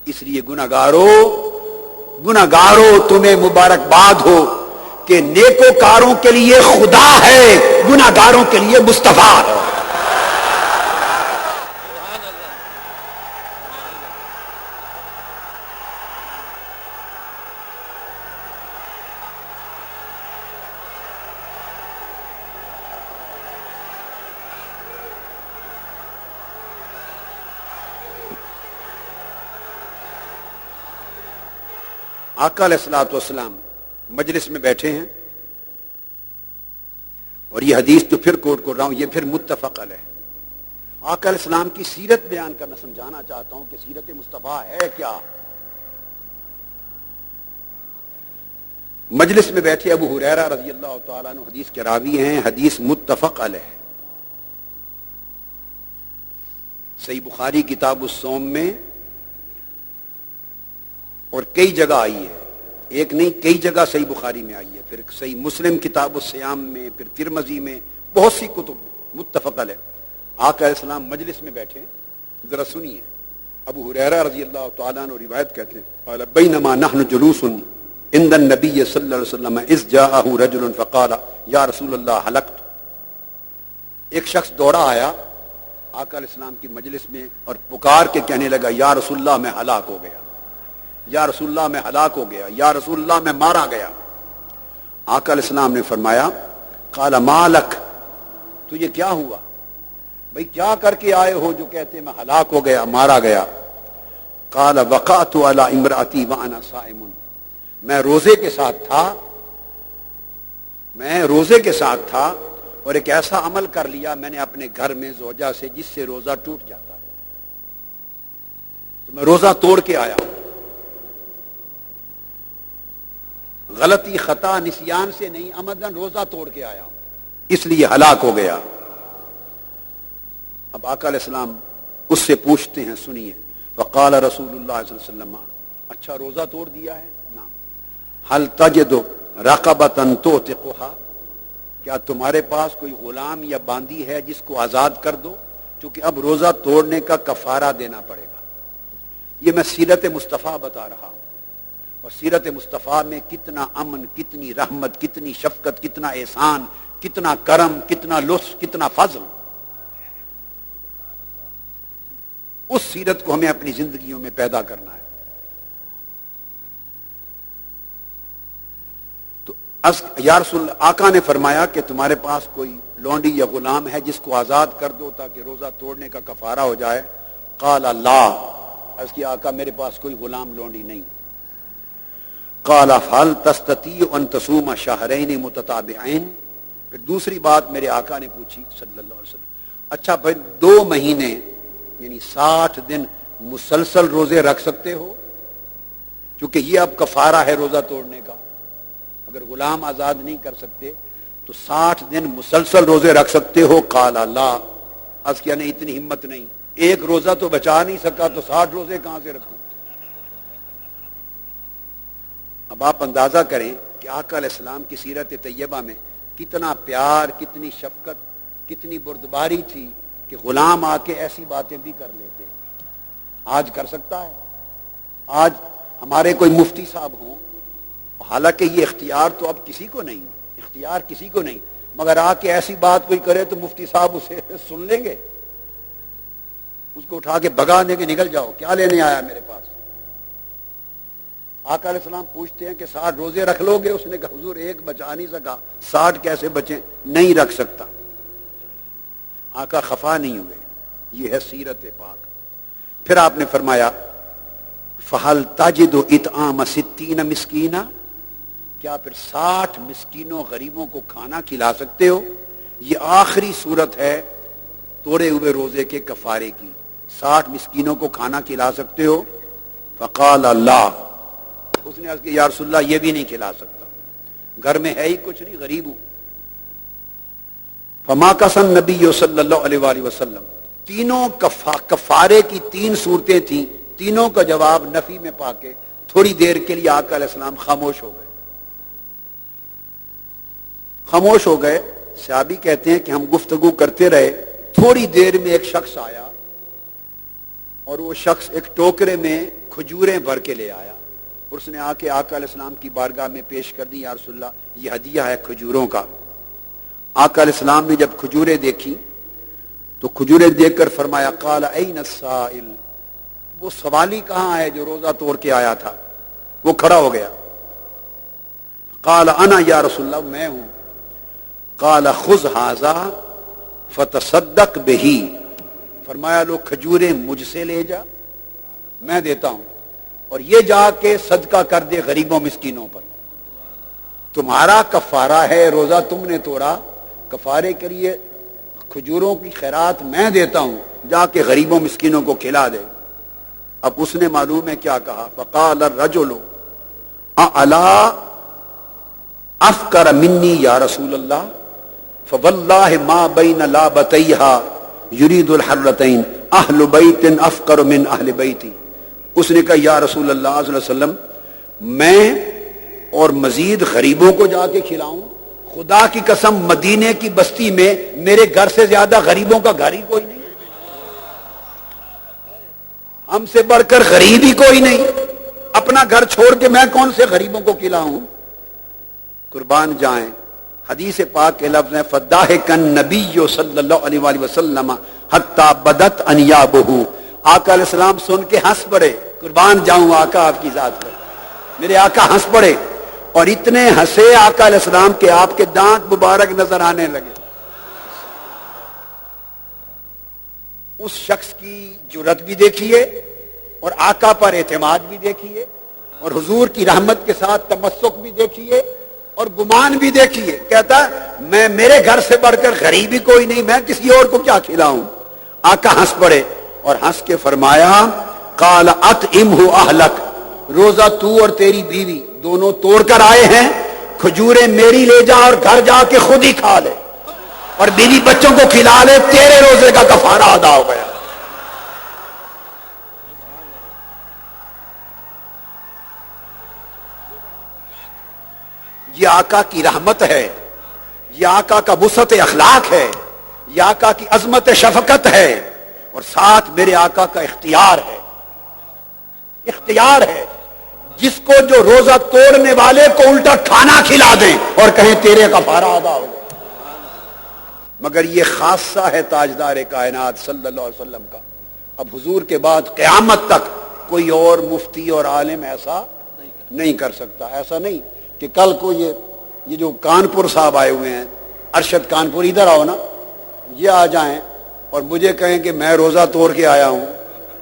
اس لیے گناہگارو تمہیں مبارکباد ہو کہ نیکوکاروں کے لیے خدا ہے، گناہگاروں کے لیے مصطفیٰ ہے۔ آقا علیہ الصلوۃ والسلام مجلس میں بیٹھے ہیں، اور یہ حدیث جو پھر کوٹ کر رہا ہوں یہ پھر متفق علیہ۔ آقا علیہ السلام کی سیرت بیان کرنا سمجھانا چاہتا ہوں کہ سیرت مصطفیٰ ہے کیا۔ مجلس میں بیٹھے ابو ہریرہ رضی اللہ تعالیٰ عنہ حدیث کے راوی ہیں، حدیث متفق علیہ، صحیح بخاری کتاب الصوم میں، اور کئی جگہ آئی ہے، ایک نہیں کئی جگہ صحیح بخاری میں آئی ہے، پھر صحیح مسلم کتاب الصیام میں، پھر ترمذی میں، بہت سی کتب میں متفق علیہ۔ آقا علیہ السلام مجلس میں بیٹھے، ذرا سنیے، ابو ہریرہ رضی اللہ تعالیٰ عنہ روایت کہتے ہیں قال بینما نحن جلوس عند النبی صلی اللہ علیہ وسلم اذ جاءه رجل فقال یا رسول اللہ ہلکت۔ ایک شخص دوڑا آیا آقا علیہ السلام کی مجلس میں اور پکار کے کہنے لگا یا رسول اللہ میں ہلاک ہو گیا، یا رسول اللہ میں ہلاک ہو گیا، یا رسول اللہ میں مارا گیا۔ آقا علیہ السلام نے فرمایا قال مالک، تجھے کیا ہوا بھئی، کیا کر کے آئے ہو جو کہتے میں ہلاک ہو گیا، مارا گیا؟ قال وقعت علی امراتی وانا صائم، میں روزے کے ساتھ تھا اور ایک ایسا عمل کر لیا میں نے اپنے گھر میں زوجہ سے جس سے روزہ ٹوٹ جاتا ہے، تو میں روزہ توڑ کے آیا ہوں، غلطی خطا نسیان سے نہیں، عمدن روزہ توڑ کے آیا ہوں، اس لیے ہلاک ہو گیا۔ اب آقا علیہ السلام اس سے پوچھتے ہیں، سنیے، وقال رسول اللہ صلی اللہ علیہ وسلم، اچھا روزہ توڑ دیا ہے؟ نعم۔ هل تجد رقبۃ تعتقها، کیا تمہارے پاس کوئی غلام یا باندی ہے جس کو آزاد کر دو؟ چونکہ اب روزہ توڑنے کا کفارہ دینا پڑے گا۔ یہ میں سیرت مصطفیٰ بتا رہا ہوں، اور سیرت مصطفیٰ میں کتنا امن، کتنی رحمت، کتنی شفقت، کتنا احسان، کتنا کرم، کتنا لطف، کتنا فضل، اس سیرت کو ہمیں اپنی زندگیوں میں پیدا کرنا ہے۔ تو یا رسول اللہ، آقا نے فرمایا کہ تمہارے پاس کوئی لونڈی یا غلام ہے جس کو آزاد کر دو تاکہ روزہ توڑنے کا کفارہ ہو جائے؟ قال لا، اس کی آقا میرے پاس کوئی غلام لونڈی نہیں۔ قال هل تستطيع ان تصوم شهرين متتابعين، پھر دوسری بات میرے آقا نے پوچھی صلی اللہ علیہ وسلم، اچھا بھائی 2 مہینے یعنی 60 دن مسلسل روزے رکھ سکتے ہو؟ چونکہ یہ اب کفارہ ہے روزہ توڑنے کا، اگر غلام آزاد نہیں کر سکتے تو 60 دن مسلسل روزے رکھ سکتے ہو؟ قال لا، عرض کیا نہیں، اتنی ہمت نہیں، ایک روزہ تو بچا نہیں سکا تو 60 روزے کہاں سے رکھوں؟ اب آپ اندازہ کریں کہ آقا علیہ السلام کی سیرت طیبہ میں کتنا پیار، کتنی شفقت، کتنی بردباری تھی کہ غلام آ کے ایسی باتیں بھی کر لیتے۔ آج کر سکتا ہے؟ آج ہمارے کوئی مفتی صاحب ہوں، حالانکہ یہ اختیار تو اب کسی کو نہیں، اختیار کسی کو نہیں، مگر آ کے ایسی بات کوئی کرے تو مفتی صاحب اسے سن لیں گے، اس کو اٹھا کے بھگا دیں گے، نکل جاؤ، کیا لینے آیا میرے پاس؟ آقا علیہ السلام پوچھتے ہیں کہ 60 روزے رکھ لو گے؟ اس نے کہا حضور ایک بچا نہیں سکا، 60 کیسے بچیں؟ نہیں رکھ سکتا۔ آقا خفا نہیں ہوئے، یہ ہے سیرت پاک۔ پھر آپ نے فرمایا فَهَلْ تَجِدُ اِطْعَامَ 60 مسکینہ، کیا پھر 60 مسکینوں غریبوں کو کھانا کھلا سکتے ہو؟ یہ آخری صورت ہے توڑے ہوئے روزے کے کفارے کی، 60 مسکینوں کو کھانا کھلا سکتے ہو؟ فقال اللہ، اس نے عرض کیا یا رسول اللہ یہ بھی نہیں کھلا سکتا، گھر میں ہے ہی کچھ نہیں، غریب ہوں۔ فما قسم نبی صلی اللہ علیہ وآلہ وسلم، تینوں کفارے کی 3 صورتیں تھیں، تینوں کا جواب نفی میں پا کے تھوڑی دیر کے لیے آقا علیہ السلام خاموش ہو گئے۔ خاموش ہو گئے، صحابی کہتے ہیں کہ ہم گفتگو کرتے رہے، تھوڑی دیر میں ایک شخص آیا اور وہ شخص ایک ٹوکرے میں کھجوریں بھر کے لے آیا اور اس نے آ کے آقا علیہ السلام کی بارگاہ میں پیش کر دی، یا رسول اللہ یہ ہدیہ ہے کھجوروں کا۔ آقا علیہ السلام نے جب کھجوریں دیکھی تو کھجوریں دیکھ کر فرمایا قال این السائل، وہ سوالی کہاں ہے جو روزہ توڑ کے آیا تھا؟ وہ کھڑا ہو گیا۔ قال انا یا رسول اللہ، میں ہوں۔ قال خذ ھذا فتصدق بہ، فرمایا لو کھجوریں مجھ سے لے جا، میں دیتا ہوں، اور یہ جا کے صدقہ کر دے غریبوں مسکینوں پر۔ تمہارا کفارہ ہے، روزہ تم نے توڑا، کفارے کے لیے کھجوروں کی خیرات میں دیتا ہوں، جا کے غریبوں مسکینوں کو کھلا دے۔ اب اس نے معلوم ہے کیا کہا، فقال الرجل اعلا افقر منی یا رسول اللہ فواللہ ما بین لابتیہا یرید الحرتین اہل بیت افقر من اہل بیتی۔ اس نے کہا یا رسول اللہ صلی اللہ علیہ وسلم، میں اور مزید غریبوں کو جا کے کھلاؤں؟ خدا کی قسم مدینے کی بستی میں میرے گھر سے زیادہ غریبوں کا گھر ہی کوئی نہیں، ہم سے بڑھ کر غریب ہی کوئی نہیں، اپنا گھر چھوڑ کے میں کون سے غریبوں کو کھلاؤں؟ قربان جائیں، حدیث پاک کے لفظ ہیں فضاحک النبی صلی اللہ علیہ وآلہ وسلم حتی بدت انیابہ، آقا علیہ السلام سن کے ہنس پڑے۔ قربان جاؤں آقا آپ کی ذات پر، میرے آقا ہنس پڑے، اور اتنے ہنسے آقا علیہ السلام کے آپ کے دانت مبارک نظر آنے لگے۔ اس شخص کی جرأت بھی دیکھیے، اور آقا پر اعتماد بھی دیکھیے، اور حضور کی رحمت کے ساتھ تمسک بھی دیکھیے، اور گمان بھی دیکھیے۔ کہتا میں میرے گھر سے بڑھ کر غریب ہی کوئی نہیں، میں کسی اور کو کیا کھلاؤں؟ آقا ہنس پڑے اور ہنس کے فرمایا قال اطعمہ اہلک، روزہ تو اور تیری بیوی دونوں توڑ کر آئے ہیں، کھجوریں میری لے جا اور گھر جا کے خود ہی کھا لے، اور بیوی بچوں کو کھلا لے، تیرے روزے کا کفارہ ادا ہو گیا۔ یہ آقا کی رحمت ہے، یہ آقا کا وسعت اخلاق ہے، یہ آقا کی عظمت شفقت ہے، اور ساتھ میرے آقا کا اختیار ہے۔ اختیار ہے جس کو جو روزہ توڑنے والے کو الٹا کھانا کھلا دیں اور کہیں تیرے کفارہ ادا ہو گیا۔ مگر یہ خاصہ ہے تاجدار کائنات صلی اللہ علیہ وسلم کا۔ اب حضور کے بعد قیامت تک کوئی اور مفتی اور عالم ایسا نہیں کر سکتا۔ ایسا نہیں کہ کل کو یہ جو کانپور صاحب آئے ہوئے ہیں، ارشد کانپور، ادھر آؤ نا، یہ آ جائیں اور مجھے کہیں کہ میں روزہ توڑ کے آیا ہوں،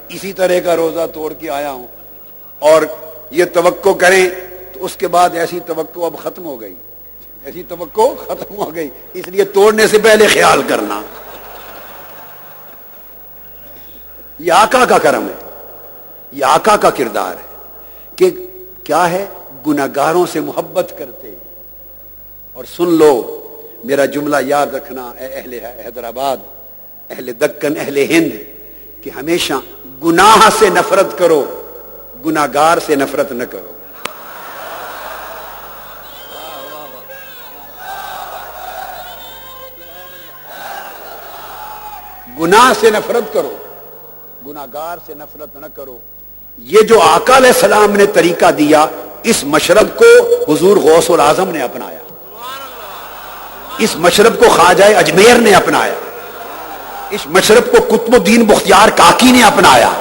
اسی طرح کا روزہ توڑ کے آیا ہوں، اور یہ توقع کریں، تو اس کے بعد ایسی توقع اب ختم ہو گئی، ایسی توقع ختم ہو گئی۔ اس لیے توڑنے سے پہلے خیال کرنا۔ یہ آقا کا کرم ہے، یہ آقا کا کردار ہے کہ کیا ہے، گناہگاروں سے محبت کرتے ہیں۔ اور سن لو میرا جملہ یاد رکھنا، اے اہل حیدرآباد، اہل دکن، اہل ہند، کہ ہمیشہ گناہ سے نفرت کرو، گناہگار سے نفرت نہ کرو۔ گناہ سے نفرت کرو، گناہگار سے نفرت نہ کرو۔ یہ جو آقا علیہ السلام نے طریقہ دیا، اس مشرب کو حضور غوث العظم نے اپنایا، اس مشرب کو خواجہ اجمیر نے اپنایا، اس مشرب کو قطب الدین بختیار کاکی نے اپنایا،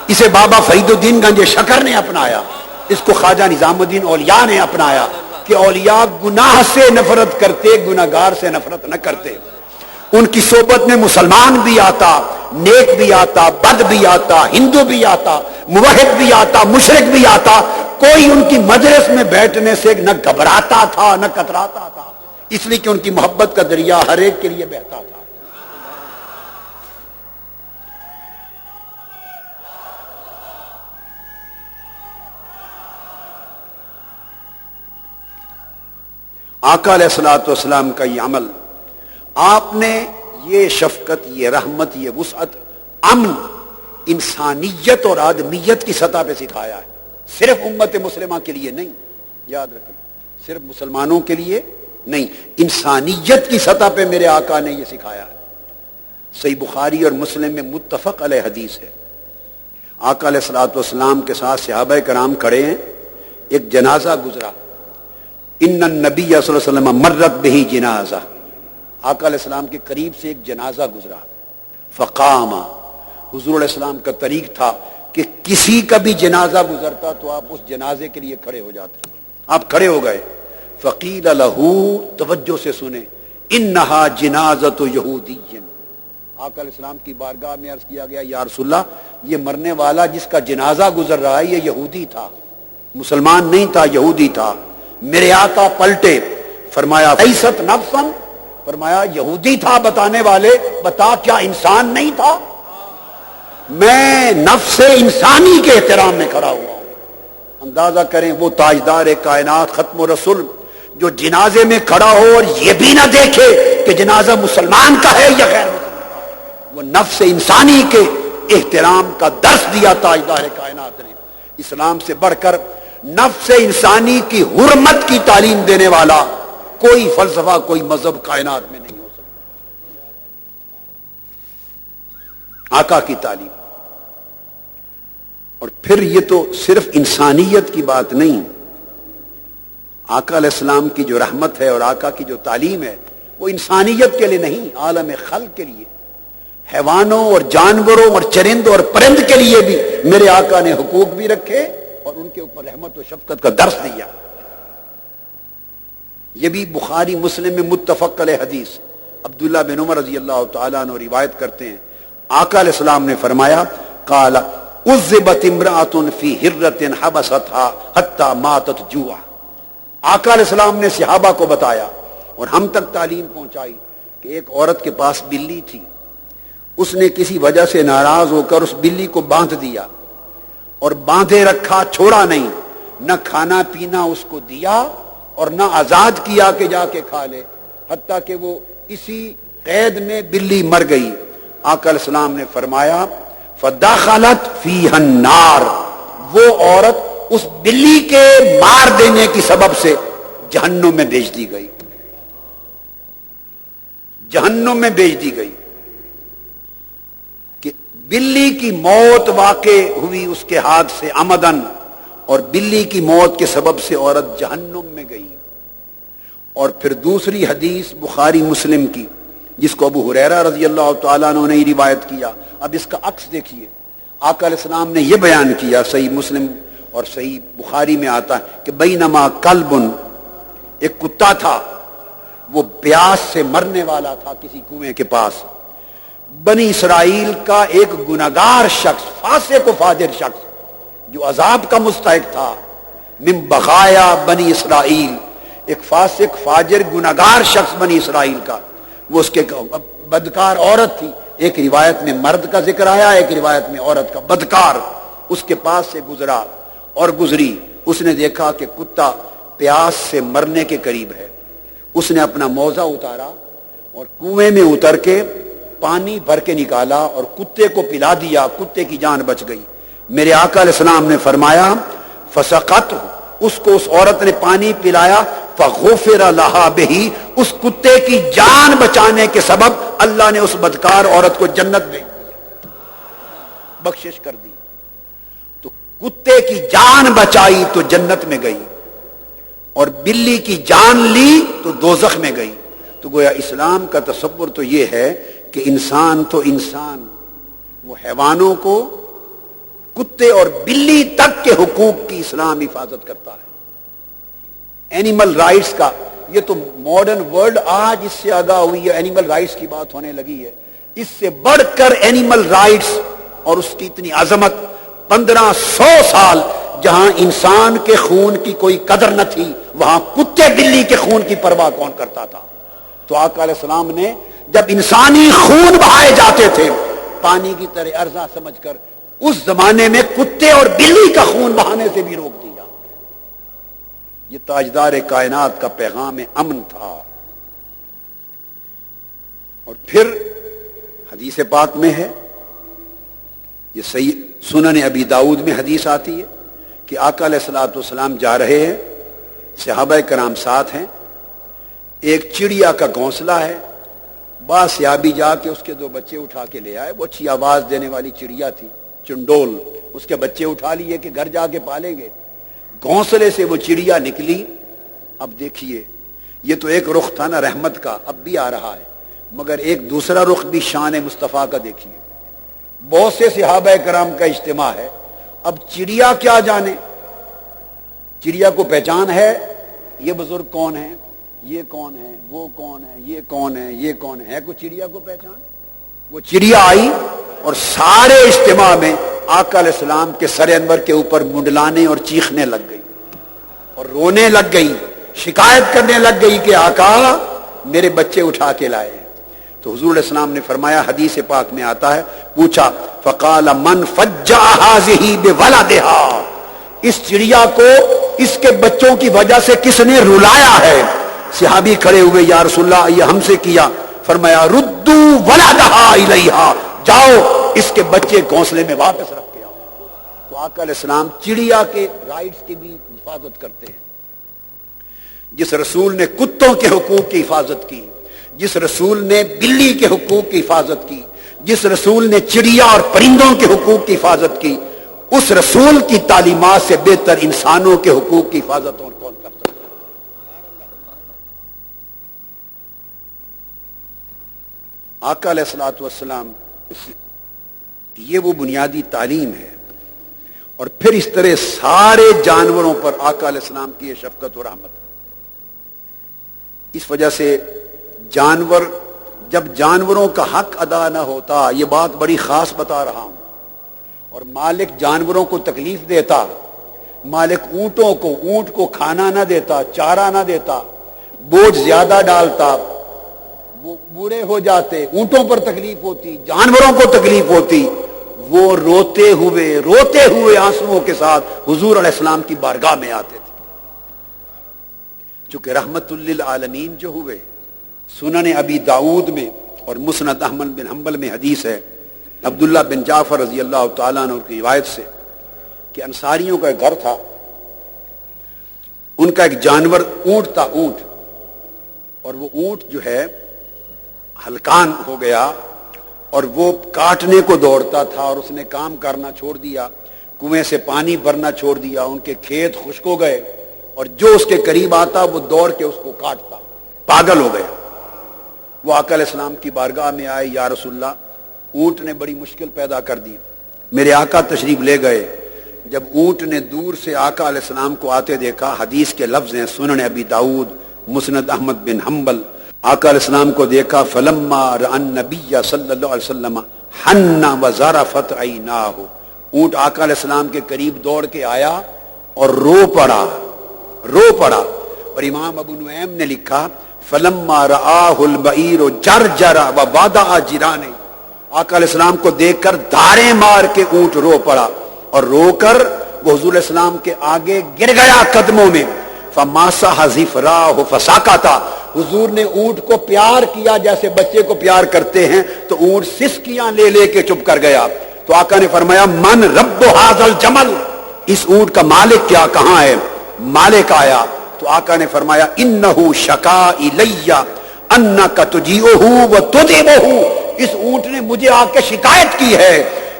اسے بابا فرید الدین گنج شکر نے اپنایا، اس کو خواجہ نظام الدین اولیاء نے اپنایا، کہ اولیاء گناہ سے نفرت کرتے، گناہگار سے نفرت نہ کرتے۔ ان کی صحبت میں مسلمان بھی آتا، نیک بھی آتا، بد بھی آتا، ہندو بھی آتا، موحد بھی آتا، مشرک بھی آتا، کوئی ان کی مجلس میں بیٹھنے سے نہ گھبراتا تھا نہ کتراتا تھا، اس لیے کہ ان کی محبت کا دریا ہر ایک کے لیے بہتا تھا۔ آقا علیہ الصلوۃ والسلام کا یہ عمل، آپ نے یہ شفقت، یہ رحمت، یہ وسعت، امن، انسانیت اور آدمیت کی سطح پہ سکھایا ہے، صرف امت مسلمہ کے لیے نہیں، یاد رکھیں، صرف مسلمانوں کے لیے نہیں، انسانیت کی سطح پہ میرے آقا نے یہ سکھایا ہے۔ صحیح بخاری اور مسلم میں متفق علیہ حدیث ہے، آقا علیہ الصلوۃ والسلام کے ساتھ صحابہ کرام کھڑے ہیں، ایک جنازہ گزرا، ان النبی صلی اللہ علیہ وسلم مرت بہ جنازہ، آقا علیہ السلام کے قریب سے ایک جنازہ گزرا، فقام، حضور علیہ السلام کا طریق تھا کہ کسی کا بھی جنازہ گزرتا تو آپ اس جنازے کے لیے کھڑے ہو جاتے، آپ کھڑے ہو گئے، فقیل لہ، توجہ سے سنیں، انہا جنازۃ یہودی، آقا علیہ السلام کی بارگاہ میں عرض کیا گیا یا رسول اللہ یہ مرنے والا جس کا جنازہ گزر رہا ہے یہ یہودی تھا، مسلمان نہیں تھا، یہودی تھا۔ میرے آقا پلٹے، فرمایا لیست نفسا، فرمایا یہودی تھا بتانے والے، بتا کیا انسان نہیں تھا؟ میں نفس انسانی کے احترام میں کھڑا ہوا ہوں۔ اندازہ کریں وہ تاجدار کائنات ختم الرسل جو جنازے میں کھڑا ہو اور یہ بھی نہ دیکھے کہ جنازہ مسلمان کا ہے یا غیر مسلمان کا، وہ نفس انسانی کے احترام کا درس دیا تاجدار کائنات نے۔ اسلام سے بڑھ کر نفس انسانی کی حرمت کی تعلیم دینے والا کوئی فلسفہ، کوئی مذہب کائنات میں نہیں ہو سکتا۔ آقا کی تعلیم، اور پھر یہ تو صرف انسانیت کی بات نہیں، آقا علیہ السلام کی جو رحمت ہے اور آقا کی جو تعلیم ہے وہ انسانیت کے لیے نہیں، عالم خلق کے لیے، حیوانوں اور جانوروں اور چرند اور پرند کے لیے بھی میرے آقا نے حقوق بھی رکھے اور ان کے اوپر رحمت و شفقت کا درس دیا۔ یہ بھی بخاری مسلم میں متفق علیہ حدیث، عبداللہ بن عمر رضی اللہ تعالیٰ عنہ روایت کرتے ہیں، آقا علیہ السلام نے فرمایا، قال عذبت امرأۃ فی ہرۃ حبستھا حتی ماتت جوعا۔ آقا علیہ السلام نے صحابہ کو بتایا اور ہم تک تعلیم پہنچائی کہ ایک عورت کے پاس بلی تھی، اس نے کسی وجہ سے ناراض ہو کر اس بلی کو باندھ دیا اور باندھے رکھا، چھوڑا نہیں، نہ کھانا پینا اس کو دیا اور نہ آزاد کیا کہ جا کے کھا لے، حتیٰ کہ وہ اسی قید میں بلی مر گئی۔ آقا علیہ السلام نے فرمایا فدخلت فیہا النار، وہ عورت اس بلی کے مار دینے کی سبب سے جہنم میں بھیج دی گئی، جہنم میں بھیج دی گئی۔ کہ بلی کی موت واقع ہوئی اس کے ہاتھ سے عمدن، اور بلی کی موت کے سبب سے عورت جہنم میں گئی۔ اور پھر دوسری حدیث بخاری مسلم کی جس کو ابو ہریرہ رضی اللہ تعالیٰ عنہ نے روایت کیا، اب اس کا عکس دیکھیے، آقا علیہ السلام نے یہ بیان کیا، صحیح مسلم اور صحیح بخاری میں آتا ہے کہ بینما کلب، ایک کتا تھا، وہ پیاس سے مرنے والا تھا کسی کنویں کے پاس، بنی اسرائیل کا ایک گناہگار شخص، فاسق و فاجر شخص جو عذاب کا مستحق تھا، من بقایا بنی اسرائیل، ایک فاسق فاجر گناہگار شخص بنی اسرائیل کا، وہ اس کے بدکار عورت تھی، ایک روایت میں مرد کا ذکر آیا، ایک روایت میں عورت کا، بدکار، اس کے پاس سے گزرا اور گزری، اس نے دیکھا کہ کتا پیاس سے مرنے کے قریب ہے، اس نے اپنا موزہ اتارا اور کنویں میں اتر کے پانی بھر کے نکالا اور کتے کو پلا دیا، کتے کی جان بچ گئی۔ میرے آقا علیہ السلام نے فرمایا فسقت، اس کو اس عورت نے پانی پلایا، فغفر لها به، اس کتے کی جان بچانے کے سبب اللہ نے اس بدکار عورت کو جنت میں بخشش کر دی۔ تو کتے کی جان بچائی تو جنت میں گئی، اور بلی کی جان لی تو دوزخ میں گئی۔ تو گویا اسلام کا تصور تو یہ ہے کہ انسان تو انسان، وہ حیوانوں کو، کتے اور بلی تک کے حقوق کی اسلام حفاظت کرتا ہے۔ اینیمل رائٹس کا، یہ تو ماڈرن ورلڈ آج اس سے آگاہ ہوئی ہے، اینیمل رائٹس کی بات ہونے لگی ہے، اس سے بڑھ کر اینیمل رائٹس اور اس کی اتنی عظمت، 1500 سال جہاں انسان کے خون کی کوئی قدر نہ تھی، وہاں کتے بلی کے خون کی پرواہ کون کرتا تھا؟ تو آقا علیہ السلام نے جب انسانی خون بہائے جاتے تھے پانی کی طرح ارزاں سمجھ کر، اس زمانے میں کتے اور بلی کا خون بہانے سے بھی روک دیا۔ یہ تاجدار کائنات کا پیغام امن تھا۔ اور پھر حدیث پاک میں ہے، یہ صحیح سنن ابی داؤد میں حدیث آتی ہے کہ آقا علیہ الصلوۃ والسلام جا رہے ہیں، صحابہ کرام ساتھ ہیں، ایک چڑیا کا گھونسلہ ہے، بعض صحابی جا کے اس کے 2 بچے اٹھا کے لے آئے، وہ اچھی آواز دینے والی چڑیا تھی، چنڈول اس کے بچے اٹھا لیے کہ گھر جا کے پالیں گے. گھونسلے سے وہ چڑیا نکلی. اب دیکھیے یہ تو ایک رخ تھا نا رحمت کا, اب بھی آ رہا ہے, مگر ایک دوسرا رخ بھی شان مصطفیٰ کا دیکھیے. بہت سے صحابہ کرام کا اجتماع ہے. اب چڑیا کیا جانے, چڑیا کو پہچان ہے یہ بزرگ کون ہے, یہ کون ہے, وہ کون ہے, یہ کون ہے, یہ کون ہے کوئی چڑیا کو پہچان؟ وہ چڑیا آئی اور سارے اجتماع میں آقا علیہ السلام کے سر انور کے اوپر منڈلانے اور چیخنے لگ گئی اور رونے لگ گئی, شکایت کرنے لگ گئی کہ آقا میرے بچے اٹھا کے لائے. تو حضور علیہ السلام نے فرمایا, حدیث پاک میں آتا ہے, پوچھا فقال من فجع هذه بولدها, اس چڑیا کو اس کے بچوں کی وجہ سے کس نے رلایا ہے؟ صحابی کھڑے ہوئے, یا رسول اللہ یہ ہم سے کیا. فرمایا ردو ولدها الیہا, جاؤ اس کے بچے گھونسلے میں واپس رکھ کے آؤ. تو آقا علیہ السلام چڑیا کے رائٹس کی بھی حفاظت کرتے ہیں. جس رسول نے کتوں کے حقوق کی حفاظت کی, جس رسول نے بلی کے حقوق کی حفاظت کی, جس رسول نے چڑیا اور پرندوں کے حقوق کی حفاظت کی, اس رسول کی تعلیمات سے بہتر انسانوں کے حقوق کی حفاظت اور کون کر سکتا ہے؟ آقا علیہ الصلوۃ والسلام یہ وہ بنیادی تعلیم ہے. اور پھر اس طرح سارے جانوروں پر آقا علیہ السلام کی یہ شفقت و رحمت. اس وجہ سے جانور, جب جانوروں کا حق ادا نہ ہوتا, یہ بات بڑی خاص بتا رہا ہوں, اور مالک جانوروں کو تکلیف دیتا, مالک اونٹوں کو, اونٹ کو کھانا نہ دیتا, چارہ نہ دیتا, بوجھ زیادہ ڈالتا, وہ بوڑھے ہو جاتے, اونٹوں پر تکلیف ہوتی, جانوروں کو تکلیف ہوتی, وہ روتے ہوئے آنسوؤں کے ساتھ حضور علیہ السلام کی بارگاہ میں آتے تھے. چونکہ رحمت للعالمین جو ہوئے, سنن ابی داؤد میں اور مسند احمد بن حنبل میں حدیث ہے عبداللہ بن جعفر رضی اللہ تعالیٰ عنہ کی روایت سے کہ انصاریوں کا ایک گھر تھا, ان کا ایک جانور اونٹ تھا, اونٹ, اور وہ اونٹ جو ہے ہلکان ہو گیا اور وہ کاٹنے کو دوڑتا تھا, اور اس نے کام کرنا چھوڑ دیا, کنویں سے پانی بھرنا چھوڑ دیا, ان کے کھیت خشک ہو گئے, اور جو اس کے قریب آتا وہ دوڑ کے اس کو کاٹتا, پاگل ہو گیا. وہ آقا علیہ السلام کی بارگاہ میں آئے, یا رسول اللہ اونٹ نے بڑی مشکل پیدا کر دی. میرے آقا تشریف لے گئے. جب اونٹ نے دور سے آقا علیہ السلام کو آتے دیکھا, حدیث کے لفظ ہیں سنن ابی داؤد مسند احمد بن حنبل, آقا علیہ السلام کو دیکھا, فلما رأى النبی صلی اللہ علیہ وسلم حن وزرفت عیناہ, اونٹ آقا علیہ السلام کے قریب دوڑ کے آیا اور رو پڑا. اور امام ابو نعیم نے لکھا فلما رآہ البعیر جرجر ووضع جرانہ, آقا علیہ السلام کو دیکھ کر دھاریں مار کے اونٹ رو پڑا, اور رو کر وہ حضور علیہ السلام کے آگے گر گیا قدموں میں. فماسح ظفراہ فسکتا, حضور نے اونٹ کو پیار کیا جیسے بچے کو پیار کرتے ہیں, تو اونٹ سسکیاں لے لے کے چپ کر گیا. تو آقا نے فرمایا من رب ھذا الجمل, اس اونٹ کا مالک کیا, کہاں ہے؟ مالک آیا. تو آقا نے فرمایا انہ شکا الی انک تجیعہ وتدعبہ, اس اونٹ نے مجھے آ کے شکایت کی ہے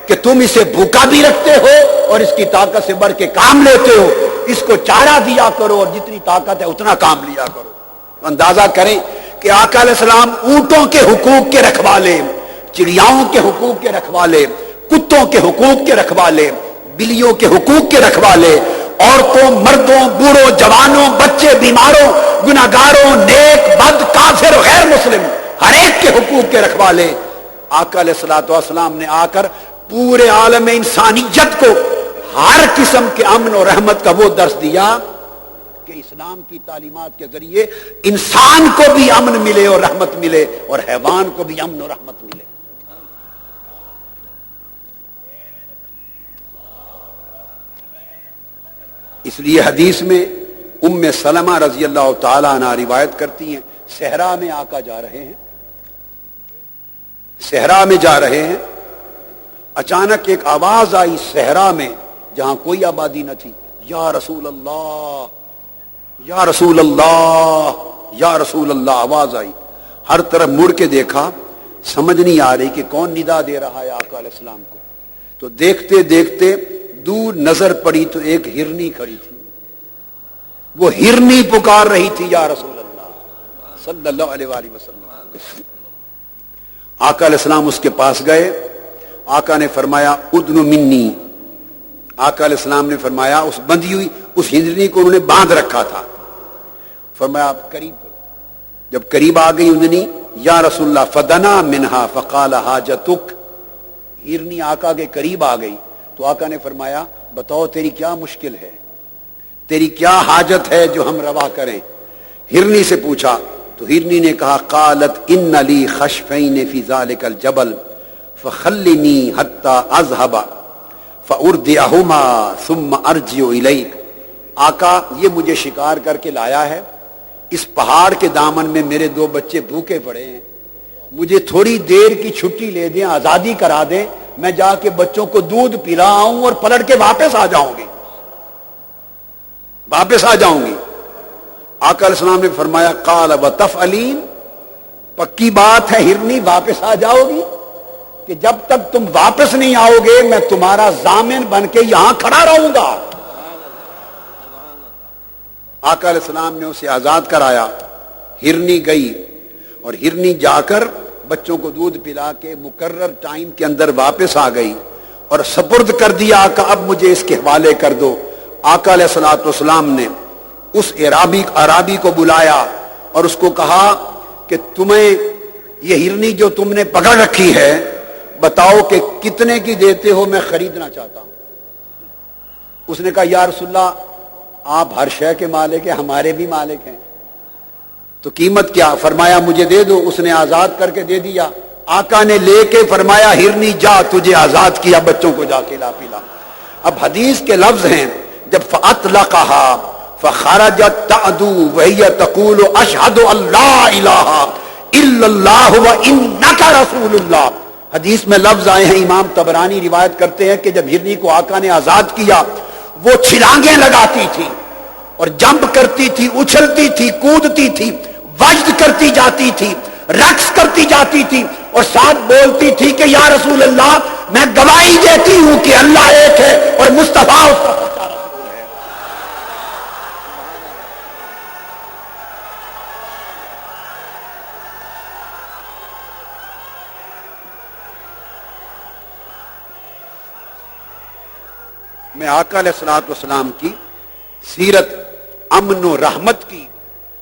کہ تم اسے بھوکا بھی رکھتے ہو اور اس کی طاقت سے بڑھ کے کام لیتے ہو, اس کو چارہ دیا کرو اور جتنی طاقت ہے اتنا کام لیا کرو. اندازہ کریں کہ آقا علیہ السلام اونٹوں کے حقوق کے رکھوالے, چڑیاؤں کے حقوق کے رکھوالے, کتوں کے حقوق کے رکھوالے, بلیوں کے حقوق کے رکھوالے, عورتوں, مردوں, بوڑھوں, جوانوں, بچے, بیماروں, گناہگاروں, نیک, بد, کافر, غیر مسلم, ہر ایک کے حقوق کے رکھوالے. آقا علیہ الصلوۃ والسلام نے آ کر پورے عالم انسانیت کو ہر قسم کے امن اور رحمت کا وہ درس دیا کہ اسلام کی تعلیمات کے ذریعے انسان کو بھی امن ملے اور رحمت ملے, اور حیوان کو بھی امن اور رحمت ملے. اس لیے حدیث میں ام سلمہ رضی اللہ تعالی عنہ روایت کرتی ہیں, صحرا میں آقا جا رہے ہیں, صحرا میں جا رہے ہیں, اچانک ایک آواز آئی صحرا میں جہاں کوئی آبادی نہ تھی, یا رسول اللہ, یا رسول اللہ, یا رسول اللہ, آواز آئی. ہر طرف مڑ کے دیکھا, سمجھ نہیں آ رہی کہ کون ندا دے رہا ہے آقا علیہ السلام کو. تو دیکھتے دیکھتے دور نظر پڑی تو ایک ہرنی کھڑی تھی، وہ ہرنی پکار رہی تھی یا رسول اللہ صلی اللہ علیہ وآلہ وسلم۔ آقا علیہ السلام اس کے پاس گئے، آقا نے فرمایا ادن منی، آقا علیہ السلام نے فرمایا، اس بندھی ہوئی اس ہرنی کو انہوں نے باندھ رکھا تھا، فرمایا آپ قریب کرو۔ جب قریب آ گئی ہرنی، یا رسول اللہ فدنا منہا فقال حاجتک، ہرنی آقا کے قریب آ گئی تو آقا نے فرمایا بتاؤ تیری کیا مشکل ہے، تیری کیا حاجت ہے جو ہم روا کریں؟ ہرنی سے پوچھا تو ہرنی نے کہا قالت ان لی خشفین فی ذلک الجبل فخلنی حتی اذهب فاردعهما ثم ارجع الیک۔ آقا یہ مجھے شکار کر کے لایا ہے، اس پہاڑ کے دامن میں میرے دو بچے بھوکے پڑے ہیں، مجھے تھوڑی دیر کی چھٹی لے دیں، آزادی کرا دیں، میں جا کے بچوں کو دودھ پلا آؤں اور پلٹ کے واپس آ جاؤں گی، واپس آ جاؤں گی۔ آقا علیہ السلام نے فرمایا قال وتفعلین، پکی بات ہے ہرنی واپس آ جاؤ گی، کہ جب تک تم واپس نہیں آؤ گے میں تمہارا ضامن بن کے یہاں کھڑا رہوں گا۔ آقا علیہ السلام نے اسے آزاد کرایا، ہرنی گئی اور ہرنی جا کر بچوں کو دودھ پلا کے مقرر ٹائم کے اندر واپس آ گئی اور سپرد کر دیا آقا اب مجھے اس کے حوالے کر دو۔ آقا علیہ الصلوۃ والسلام نے اس عرابی کو بلایا اور اس کو کہا کہ تمہیں یہ ہرنی جو تم نے پکڑ رکھی ہے بتاؤ کہ کتنے کی دیتے ہو، میں خریدنا چاہتا ہوں۔ اس نے کہا یا رسول اللہ آپ ہر شے کے مالک ہیں، ہمارے بھی مالک ہیں، تو قیمت کیا؟ فرمایا مجھے دے دو۔ اس نے آزاد کر کے دے دیا۔ آقا نے لے کے فرمایا ہرنی جا تجھے آزاد کیا، بچوں کو جا کے لا پلا۔ اب حدیث کے لفظ ہیں جب فَأَطْلَقَهَا فَخَرَجَتْ تَعْدُو وَهِيَ تَقُولُ أَشْهَدُ أَن لَّا إِلَٰهَ إِلَّا اللَّهُ وَإِنَّكَ رَسُولُ اللَّهِ۔ حدیث میں لفظ آئے ہیں، امام طبرانی روایت کرتے ہیں کہ جب ہرنی کو آقا نے آزاد کیا وہ چھلانگیں لگاتی تھی اور جمپ کرتی تھی، اچھلتی تھی، کودتی تھی، وجد کرتی جاتی تھی، رقص کرتی جاتی تھی اور ساتھ بولتی تھی کہ یا رسول اللہ میں گواہی دیتی ہوں کہ اللہ ایک ہے اور مصطفیٰ اس کا سچا رسول ہے۔ میں آقا علیہ الصلوۃ والسلام کی سیرت امن و رحمت کی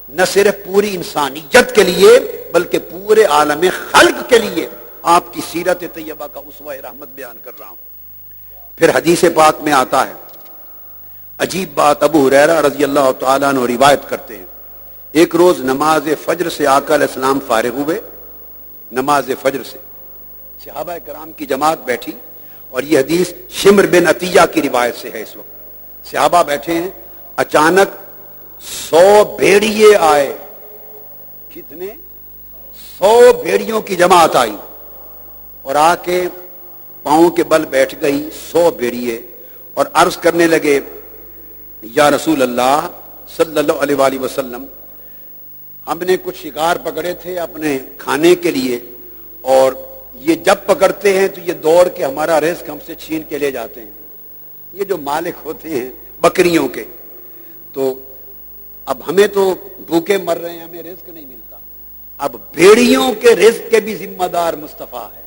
نہ صرف پوری انسانیت کے لیے بلکہ پورے عالم خلق کے لیے آپ کی سیرت طیبہ کا اسوہ رحمت بیان کر رہا ہوں۔ پھر حدیث پاک میں آتا ہے عجیب بات، ابو ہریرہ رضی اللہ تعالیٰ عنہ روایت کرتے ہیں ایک روز نماز فجر سے آقا علیہ السلام فارغ ہوئے، نماز فجر سے صحابہ کرام کی جماعت بیٹھی، اور یہ حدیث شمر بن عطیہ کی روایت سے ہے۔ اس وقت صحابہ بیٹھے ہیں، اچانک 100 بھیڑیے آئے۔ کتنے؟ 100 بھیڑیوں کی جماعت آئی اور آ کے پاؤں کے بل بیٹھ گئی 100 بھیڑیے اور عرض کرنے لگے یا رسول اللہ صلی اللہ علیہ وآلہ وسلم ہم نے کچھ شکار پکڑے تھے اپنے کھانے کے لیے، اور یہ جب پکڑتے ہیں تو یہ دوڑ کے ہمارا رزق ہم سے چھین کے لے جاتے ہیں، یہ جو مالک ہوتے ہیں بکریوں کے، تو اب ہمیں تو بھوکے مر رہے ہیں، ہمیں رزق نہیں ملتا، اب بھیڑیوں کے رزق کے بھی ذمہ دار مصطفیٰ ہے۔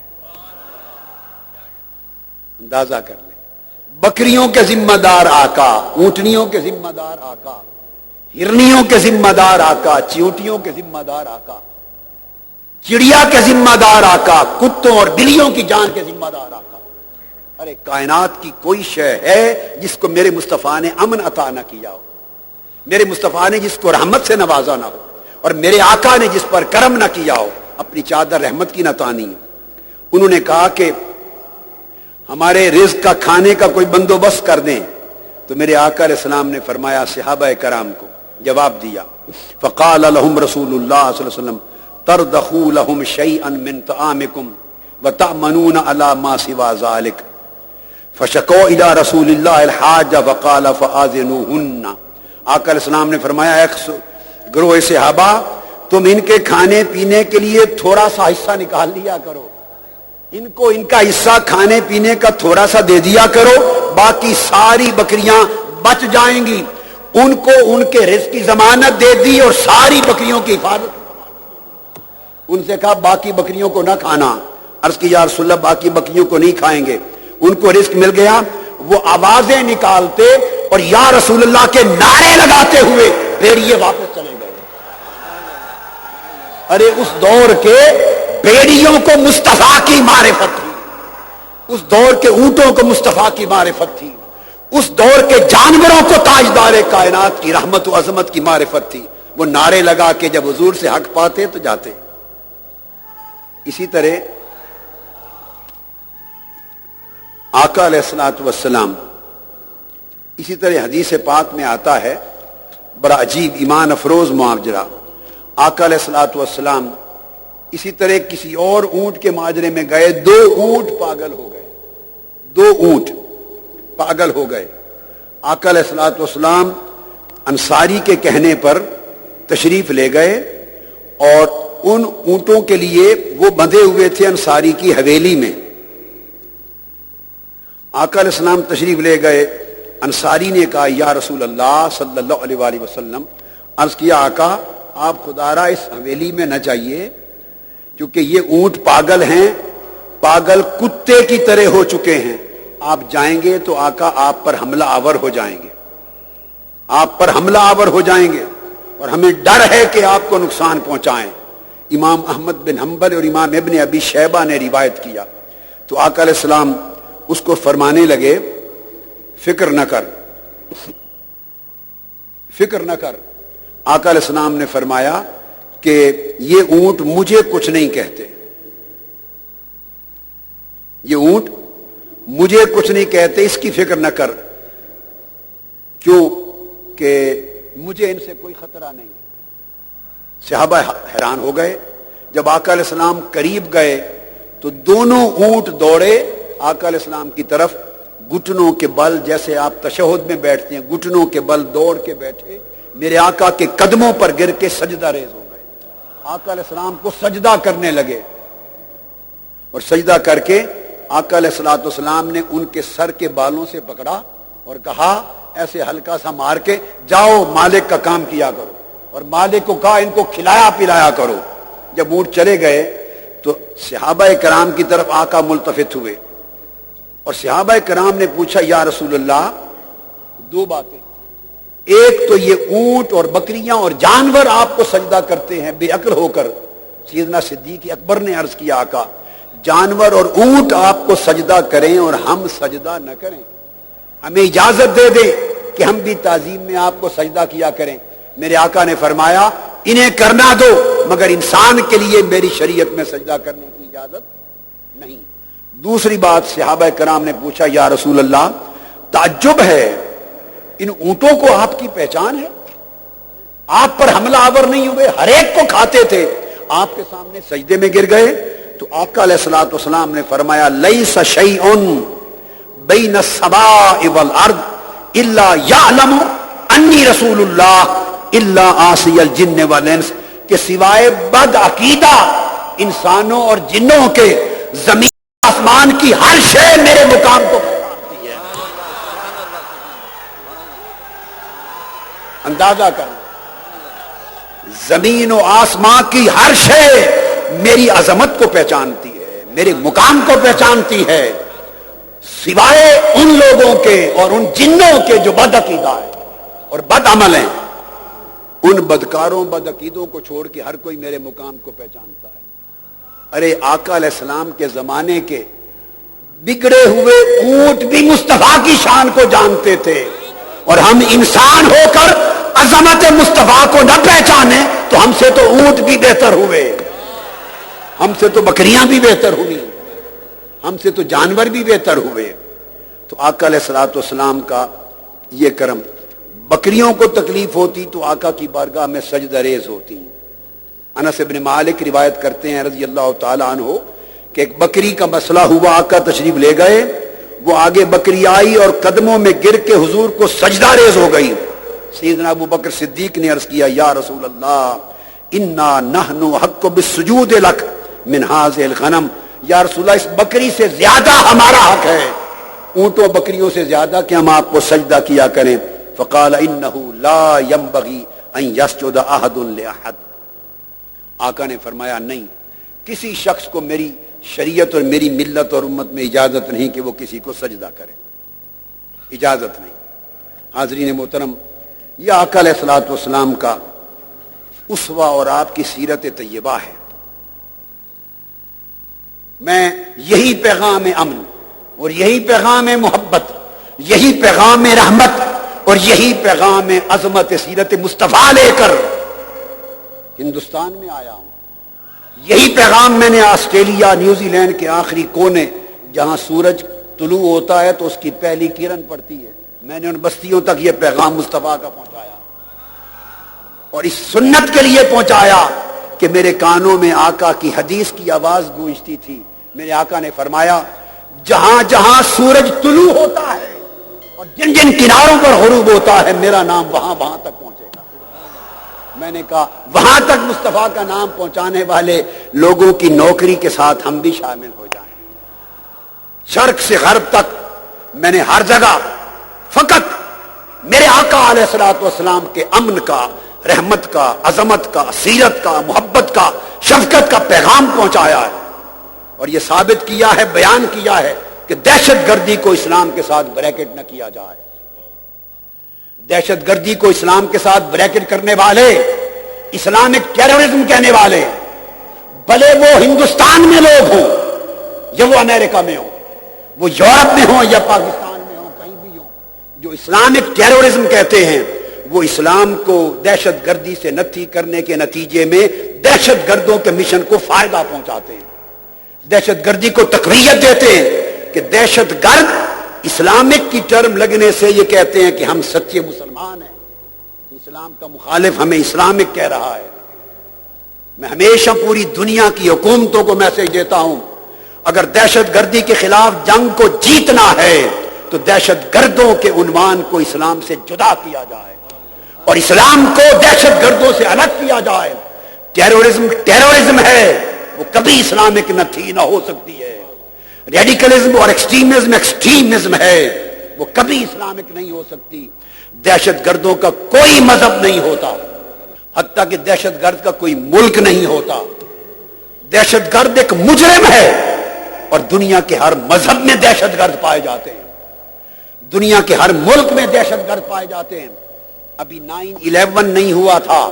اندازہ کر لیں، بکریوں کے ذمہ دار آقا، اونٹنیوں کے ذمہ دار آقا، ہرنیوں کے ذمہ دار آقا، چیونٹیوں کے ذمہ دار آقا، چڑیا کے ذمہ دار آقا، کتوں اور بلیوں کی جان کے ذمہ دار آقا۔ ارے کائنات کی کوئی شے ہے جس کو میرے مصطفیٰ نے امن عطا نہ کیا ہو، میرے مصطفیٰ نے جس کو رحمت سے نوازا نہ ہو، اور میرے آقا نے جس پر کرم نہ کیا ہو، اپنی چادر رحمت کی نہ تانی۔ انہوں نے کہا کہ ہمارے رزق کا کھانے کا کوئی بندوبست کر دیں، تو میرے آقا علیہ السلام نے فرمایا صحابہ کرام کو جواب دیا، فقال لهم رسول اللہ صلی اللہ علیہ وسلم ترضخوا لهم شيئا من طعامكم وتأمنون على ما سوى ذلك فشكوا الى رسول الله الحاج فقال فآذنوهن۔ آقا علیہ السلام نے فرمایا ایک گروہ صحابہ تم ان کے کھانے پینے کے لیے تھوڑا سا حصہ نکال لیا کرو، ان کو ان کا حصہ کھانے پینے کا تھوڑا سا دے دیا کرو، باقی ساری بکریاں بچ جائیں گی۔ ان کو ان کے رزق کی ضمانت دے دی اور ساری بکریوں کی حفاظت۔ ان سے کہا باقی بکریوں کو نہ کھانا۔ عرض کی یا رسول اللہ باقی بکریوں کو نہیں کھائیں گے۔ ان کو رزق مل گیا، وہ آوازیں نکالتے اور یا رسول اللہ کے نعرے لگاتے ہوئے بھیڑیے واپس چلے گئے۔ ارے اس دور کے بھیڑیوں کو مصطفیٰ کی معرفت تھی، اس دور کے اونٹوں کو مصطفیٰ کی معرفت تھی، اس دور کے جانوروں کو تاجدار کائنات کی رحمت و عظمت کی معرفت تھی۔ وہ نعرے لگا کے جب حضور سے حق پاتے تو جاتے۔ اسی طرح آقا علیہ الصلوۃ والسلام، اسی طرح حدیث پاک میں آتا ہے بڑا عجیب ایمان افروز معاجرہ۔ آقا علیہ الصلوۃ والسلام اسی طرح کسی اور اونٹ کے ماجرے میں گئے، 2 اونٹ پاگل ہو گئے، 2 اونٹ پاگل ہو گئے۔ آقا علیہ الصلوۃ والسلام انصاری کے کہنے پر تشریف لے گئے اور ان اونٹوں کے لیے وہ بندھے ہوئے تھے انصاری کی حویلی میں۔ آقا علیہ السلام تشریف لے گئے، انصاری نے کہا یا رسول اللہ صلی اللہ علیہ وآلہ وسلم، عرض کیا آقا آپ خدا را اس حویلی میں نہ چاہیے، کیونکہ یہ اونٹ پاگل ہیں، پاگل کتے کی طرح ہو چکے ہیں، آپ جائیں گے تو آقا آپ پر حملہ آور ہو جائیں گے، آپ پر حملہ آور ہو جائیں گے اور ہمیں ڈر ہے کہ آپ کو نقصان پہنچائیں۔ امام احمد بن حنبل اور امام ابن ابی شیبہ نے روایت کیا۔ تو آقا علیہ السلام اس کو فرمانے لگے فکر نہ کر، فکر نہ کر۔ آقا علیہ السلام نے فرمایا کہ یہ اونٹ مجھے کچھ نہیں کہتے، یہ اونٹ مجھے کچھ نہیں کہتے، اس کی فکر نہ کر، کیوں کہ مجھے ان سے کوئی خطرہ نہیں۔ صحابہ حیران ہو گئے۔ جب آقا علیہ السلام قریب گئے تو دونوں اونٹ دوڑے آقا علیہ السلام کی طرف، گھٹنوں کے بل، جیسے آپ تشہد میں بیٹھتے ہیں گھٹنوں کے بل دوڑ کے بیٹھے، میرے آقا کے قدموں پر گر کے سجدہ ریز ہو گئے۔ آقا علیہ السلام کو سجدہ کرنے لگے اور سجدہ کر کے آقا علیہ الصلوۃ والسلام نے ان کے سر کے بالوں سے پکڑا اور کہا ایسے ہلکا سا مار کے، جاؤ مالک کا کام کیا کرو، اور مالک کو کہا ان کو کھلایا پلایا کرو۔ جب اونٹ چلے گئے تو صحابہ کرام کی طرف آقا ملتفت ہوئے اور صحابہ کرام نے پوچھا یا رسول اللہ 2 باتیں، ایک تو یہ اونٹ اور بکریاں اور جانور آپ کو سجدہ کرتے ہیں بے عقل ہو کر۔ سیدنا صدیق اکبر نے عرض کیا آقا جانور اور اونٹ آپ کو سجدہ کریں اور ہم سجدہ نہ کریں، ہمیں اجازت دے دیں کہ ہم بھی تعظیم میں آپ کو سجدہ کیا کریں۔ میرے آقا نے فرمایا انہیں کرنا دو، مگر انسان کے لیے میری شریعت میں سجدہ کرنے کی اجازت نہیں۔ دوسری بات صحابہ کرام نے پوچھا یا رسول اللہ تعجب ہے، ان اونٹوں کو آپ کی پہچان ہے؟ آپ پر حملہ آور نہیں ہوئے، ہر ایک کو کھاتے تھے، آپ کے سامنے سجدے میں گر گئے۔ تو آقا علیہ الصلوۃ والسلام نے فرمایا لیس شیء بین السماء والارض الا یعلم انی رسول اللہ الا عاصی الجن والانس، کہ سوائے بد عقیدہ انسانوں اور جنوں کے زمین آسمان کی ہر شے میرے مقام کو پہچانتی ہے۔ اندازہ کریں، زمین و آسمان کی ہر شے میری عظمت کو پہچانتی ہے، میرے مقام کو پہچانتی ہے، سوائے ان لوگوں کے اور ان جنوں کے جو بد عقیدہ ہے اور بد عمل ہیں۔ ان بدکاروں بد عقیدوں کو چھوڑ کے ہر کوئی میرے مقام کو پہچانتا ہے۔ ارے آقا علیہ السلام کے زمانے کے بگڑے ہوئے اونٹ بھی مصطفیٰ کی شان کو جانتے تھے، اور ہم انسان ہو کر عظمت مصطفیٰ کو نہ پہچانے تو ہم سے تو اونٹ بھی بہتر ہوئے، ہم سے تو بکریاں بھی بہتر ہوئی، ہم سے تو جانور بھی بہتر ہوئے۔ تو آقا علیہ الصلوۃ والسلام کا یہ کرم، بکریوں کو تکلیف ہوتی تو آقا کی بارگاہ میں سجدہ ریز ہوتی۔ انس بن مالک روایت کرتے ہیں رضی اللہ تعالی عنہ کہ ایک بکری کا مسئلہ ہوا، آقا تشریف لے گئے، وہ آگے بکری آئی اور قدموں میں گر کے حضور کو سجدہ ریز ہو گئی۔ سیدنا ابو بکر صدیق نے عرض کیا یا رسول اللہ انا نحن حق بالسجود لک من هذه الغنم، یا رسول اللہ اس بکری سے زیادہ ہمارا حق ہے، اونٹوں بکریوں سے زیادہ کہ ہم آپ کو سجدہ کیا کریں. فقال انہ لا ينبغی ان یسجد احد لاحد. آقا نے فرمایا نہیں، کسی شخص کو میری شریعت اور میری ملت اور امت میں اجازت نہیں کہ وہ کسی کو سجدہ کرے، اجازت نہیں. حاضرین محترم، یہ آقا علیہ الصلوۃ والسلام کا اسوہ اور آپ کی سیرت طیبہ ہے. میں یہی پیغام امن اور یہی پیغام محبت، یہی پیغام رحمت اور یہی پیغام عظمت سیرت مصطفیٰ لے کر ہندوستان میں آیا ہوں. یہی پیغام میں نے آسٹریلیا، نیوزی لینڈ کے آخری کونے جہاں سورج طلوع ہوتا ہے تو اس کی پہلی کرن پڑتی ہے، میں نے ان بستیوں تک یہ پیغام مصطفیٰ کا پہنچایا اور اس سنت کے لیے پہنچایا کہ میرے کانوں میں آقا کی حدیث کی آواز گونجتی تھی. میرے آقا نے فرمایا جہاں جہاں سورج طلوع ہوتا ہے اور جن جن کناروں پر غروب ہوتا ہے میرا نام وہاں وہاں تک پہنچے گا. میں نے کہا وہاں تک مصطفیٰ کا نام پہنچانے والے لوگوں کی نوکری کے ساتھ ہم بھی شامل ہو جائیں. شرق سے غرب تک میں نے ہر جگہ فقط میرے آقا علیہ الصلوۃ والسلام کے امن کا، رحمت کا، عظمت کا، سیرت کا، محبت کا، شفقت کا پیغام پہنچایا ہے اور یہ ثابت کیا ہے، بیان کیا ہے کہ دہشت گردی کو اسلام کے ساتھ بریکٹ نہ کیا جائے. دہشت گردی کو اسلام کے ساتھ بریکٹ کرنے والے، اسلامک ٹیررزم کہنے والے، بھلے وہ ہندوستان میں لوگ ہوں یا وہ امریکہ میں ہوں، وہ یورپ میں ہوں یا پاکستان میں ہوں، کہیں بھی ہوں، جو اسلامک ٹیررزم کہتے ہیں وہ اسلام کو دہشت گردی سے نتھی کرنے کے نتیجے میں دہشت گردوں کے مشن کو فائدہ پہنچاتے ہیں، دہشت گردی کو تقویت دیتے ہیں کہ دہشت گرد اسلامک کی ٹرم لگنے سے یہ کہتے ہیں کہ ہم سچے مسلمان ہیں، تو اسلام کا مخالف ہمیں اسلامک کہہ رہا ہے. میں ہمیشہ پوری دنیا کی حکومتوں کو میسج دیتا ہوں، اگر دہشت گردی کے خلاف جنگ کو جیتنا ہے تو دہشت گردوں کے عنوان کو اسلام سے جدا کیا جائے اور اسلام کو دہشت گردوں سے الگ کیا جائے. ٹیررزم ہے وہ کبھی اسلامک نہ تھی، نہ ہو سکتی ہے. ریڈیکلزم اور ایکسٹریمزم ہے وہ کبھی اسلامک نہیں ہو سکتی. دہشت گردوں کا کوئی مذہب نہیں ہوتا، حتیٰ کہ دہشت گرد کا کوئی ملک نہیں ہوتا. دہشت گرد ایک مجرم ہے اور دنیا کے ہر مذہب میں دہشت گرد پائے جاتے ہیں، دنیا کے ہر ملک میں دہشت گرد پائے جاتے ہیں. ابھی 9/11 نہیں ہوا تھا،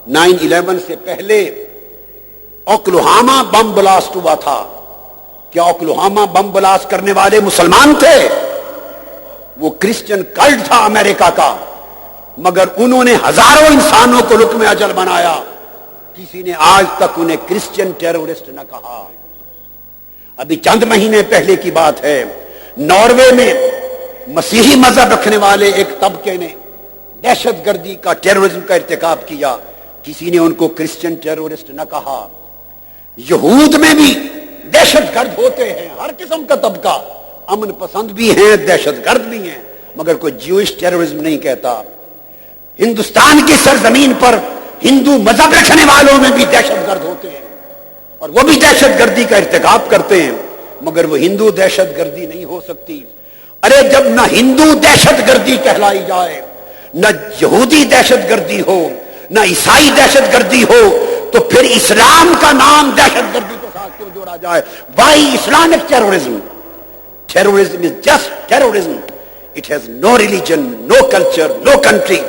9/11 سے پہلے اوکلاہوما بم بلاسٹ ہوا تھا. کیا اوکلاہوما بم بلاسٹ کرنے والے مسلمان تھے؟ وہ کرسچن کلٹ تھا امریکہ کا، مگر انہوں نے ہزاروں انسانوں کو رکن اجل بنایا. کسی نے آج تک انہیں کرسچن ٹیرورسٹ نہ کہا. ابھی چند مہینے پہلے کی بات ہے، ناروے میں مسیحی مذہب رکھنے والے ایک طبقے نے دہشت گردی کا، ٹیرورزم کا ارتکاب کیا، کسی نے ان کو کرسچن ٹیرورسٹ نہ کہا. یہود میں بھی دہشت گرد ہوتے ہیں، ہر قسم کا طبقہ، امن پسند بھی ہیں، دہشت گرد بھی ہیں، مگر کوئی جیوش ٹیرورزم نہیں کہتا. ہندوستان کی سرزمین پر ہندو مذہب رکھنے والوں میں بھی دہشت گرد ہوتے ہیں اور وہ بھی دہشت گردی کا ارتکاب کرتے ہیں، مگر وہ ہندو دہشت گردی نہیں ہو سکتی. ارے جب نہ ہندو دہشت گردی کہلائی جائے، نہ یہودی دہشت گردی ہو، نہ عیسائی دہشت گردی ہو، تو پھر اسلام کا نام دہشت گردی کے ساتھ کیوں جوڑا جائے؟ Why Islamic terrorism? Terrorism is just terrorism. It has no religion, no culture, no country.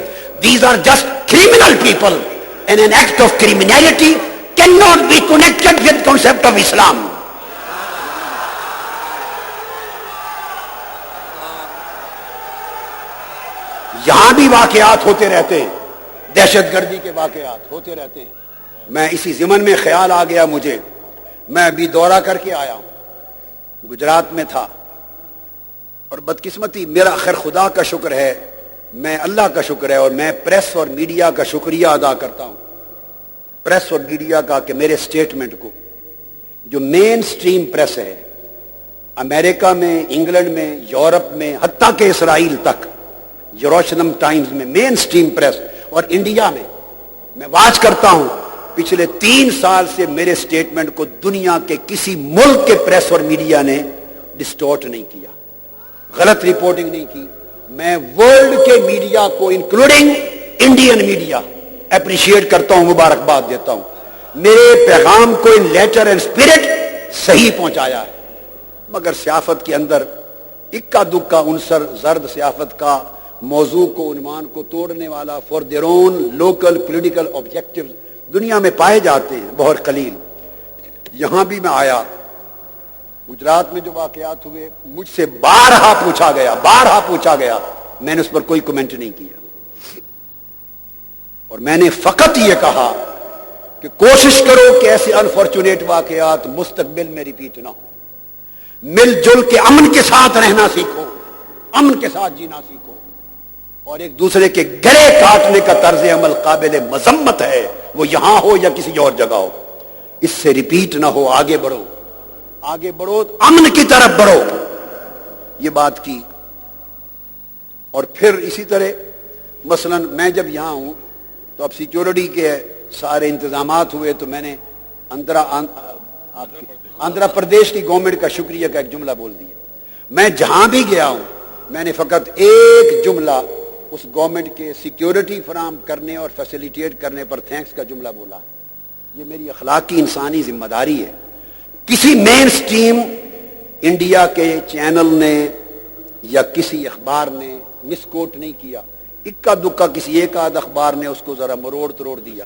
These are just criminal people, and an act of criminality cannot be connected with concept of Islam. یہاں بھی واقعات ہوتے رہتے ہیں، دہشت گردی کے واقعات ہوتے رہتے ہیں. میں اسی ضمن میں خیال آ گیا مجھے، میں ابھی دورہ کر کے آیا ہوں، گجرات میں تھا، اور بدقسمتی میرا خیر خدا کا شکر ہے، میں اللہ کا شکر ہے، اور میں پریس اور میڈیا کا شکریہ ادا کرتا ہوں، پریس اور میڈیا کا، کہ میرے سٹیٹمنٹ کو، جو مین سٹریم پریس ہے امریکہ میں، انگلینڈ میں، یورپ میں، حتیٰ کہ اسرائیل تک، یروشلم ٹائمز میں مین سٹریم پریس، اور انڈیا میں واچ کرتا ہوں پچھلے 3 سال سے میرے سٹیٹمنٹ کو دنیا کے کسی ملک کے پریس اور میڈیا نے ڈسٹورٹ نہیں کیا، غلط رپورٹنگ نہیں کی. میں ورلڈ کے میڈیا کو انکلوڈنگ انڈین میڈیا اپریشیٹ کرتا ہوں، مبارکباد دیتا ہوں. میرے پیغام کو ان لیٹر اینڈ اسپرٹ صحیح پہنچایا ہے. مگر سیاست کے اندر اکا دکا عنصر زرد سیاست کا موضوع کو، عنوان کو توڑنے والا for their own local political objective دنیا میں پائے جاتے ہیں، بہت قلیل. یہاں بھی میں آیا، گجرات میں جو واقعات ہوئے مجھ سے بارہا پوچھا گیا، میں نے اس پر کوئی کمنٹ نہیں کیا. اور میں نے فقط یہ کہا کہ کوشش کرو کہ ایسے انفارچونیٹ واقعات مستقبل میں ریپیٹ نہ ہو. مل جل کے امن کے ساتھ رہنا سیکھو، امن کے ساتھ جینا سیکھو، اور ایک دوسرے کے گلے کاٹنے کا طرز عمل قابل مذمت ہے، وہ یہاں ہو یا کسی اور جگہ ہو. اس سے ریپیٹ نہ ہو. آگے بڑھو، امن کی طرف بڑھو. یہ بات کی. اور پھر اسی طرح مثلا میں جب یہاں ہوں تو اب سیکیورٹی کے سارے انتظامات ہوئے تو میں نے آندھرا پردیش کی گورنمنٹ کا شکریہ کا ایک جملہ بول دیا. میں جہاں بھی گیا ہوں میں نے فقط ایک جملہ اس گورنمنٹ کے سیکیورٹی فراہم کرنے اور فیسیلیٹیٹ کرنے پر تھینکس کا جملہ بولا. یہ میری اخلاقی انسانی ذمہ داری ہے. کسی مین سٹریم انڈیا کے چینل نے یا کسی اخبار نے مس کوٹ نہیں کیا. اکا دکا کسی ایک آدھ اخبار نے اس کو ذرا مروڑ تروڑ دیا،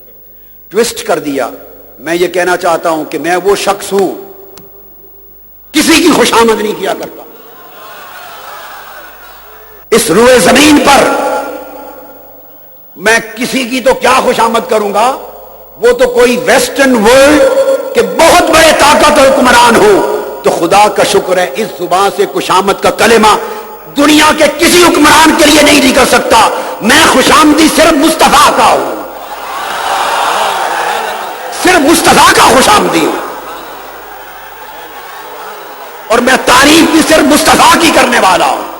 ٹوسٹ کر دیا. میں یہ کہنا چاہتا ہوں کہ میں وہ شخص ہوں کسی کی خوشامد نہیں کیا کرتا. اس روئے زمین پر میں کسی کی تو کیا خوشامد کروں گا، وہ تو کوئی ویسٹرن ورلڈ کے بہت بڑے طاقت اور حکمران ہو. تو خدا کا شکر ہے اس زبان سے خوشامد کا کلمہ دنیا کے کسی حکمران کے لیے نہیں نکل سکتا. میں خوشامدی صرف مصطفیٰ کا ہوں، صرف مصطفیٰ کا خوشامدی ہوں، اور میں تعریف بھی صرف مصطفیٰ کی کرنے والا ہوں.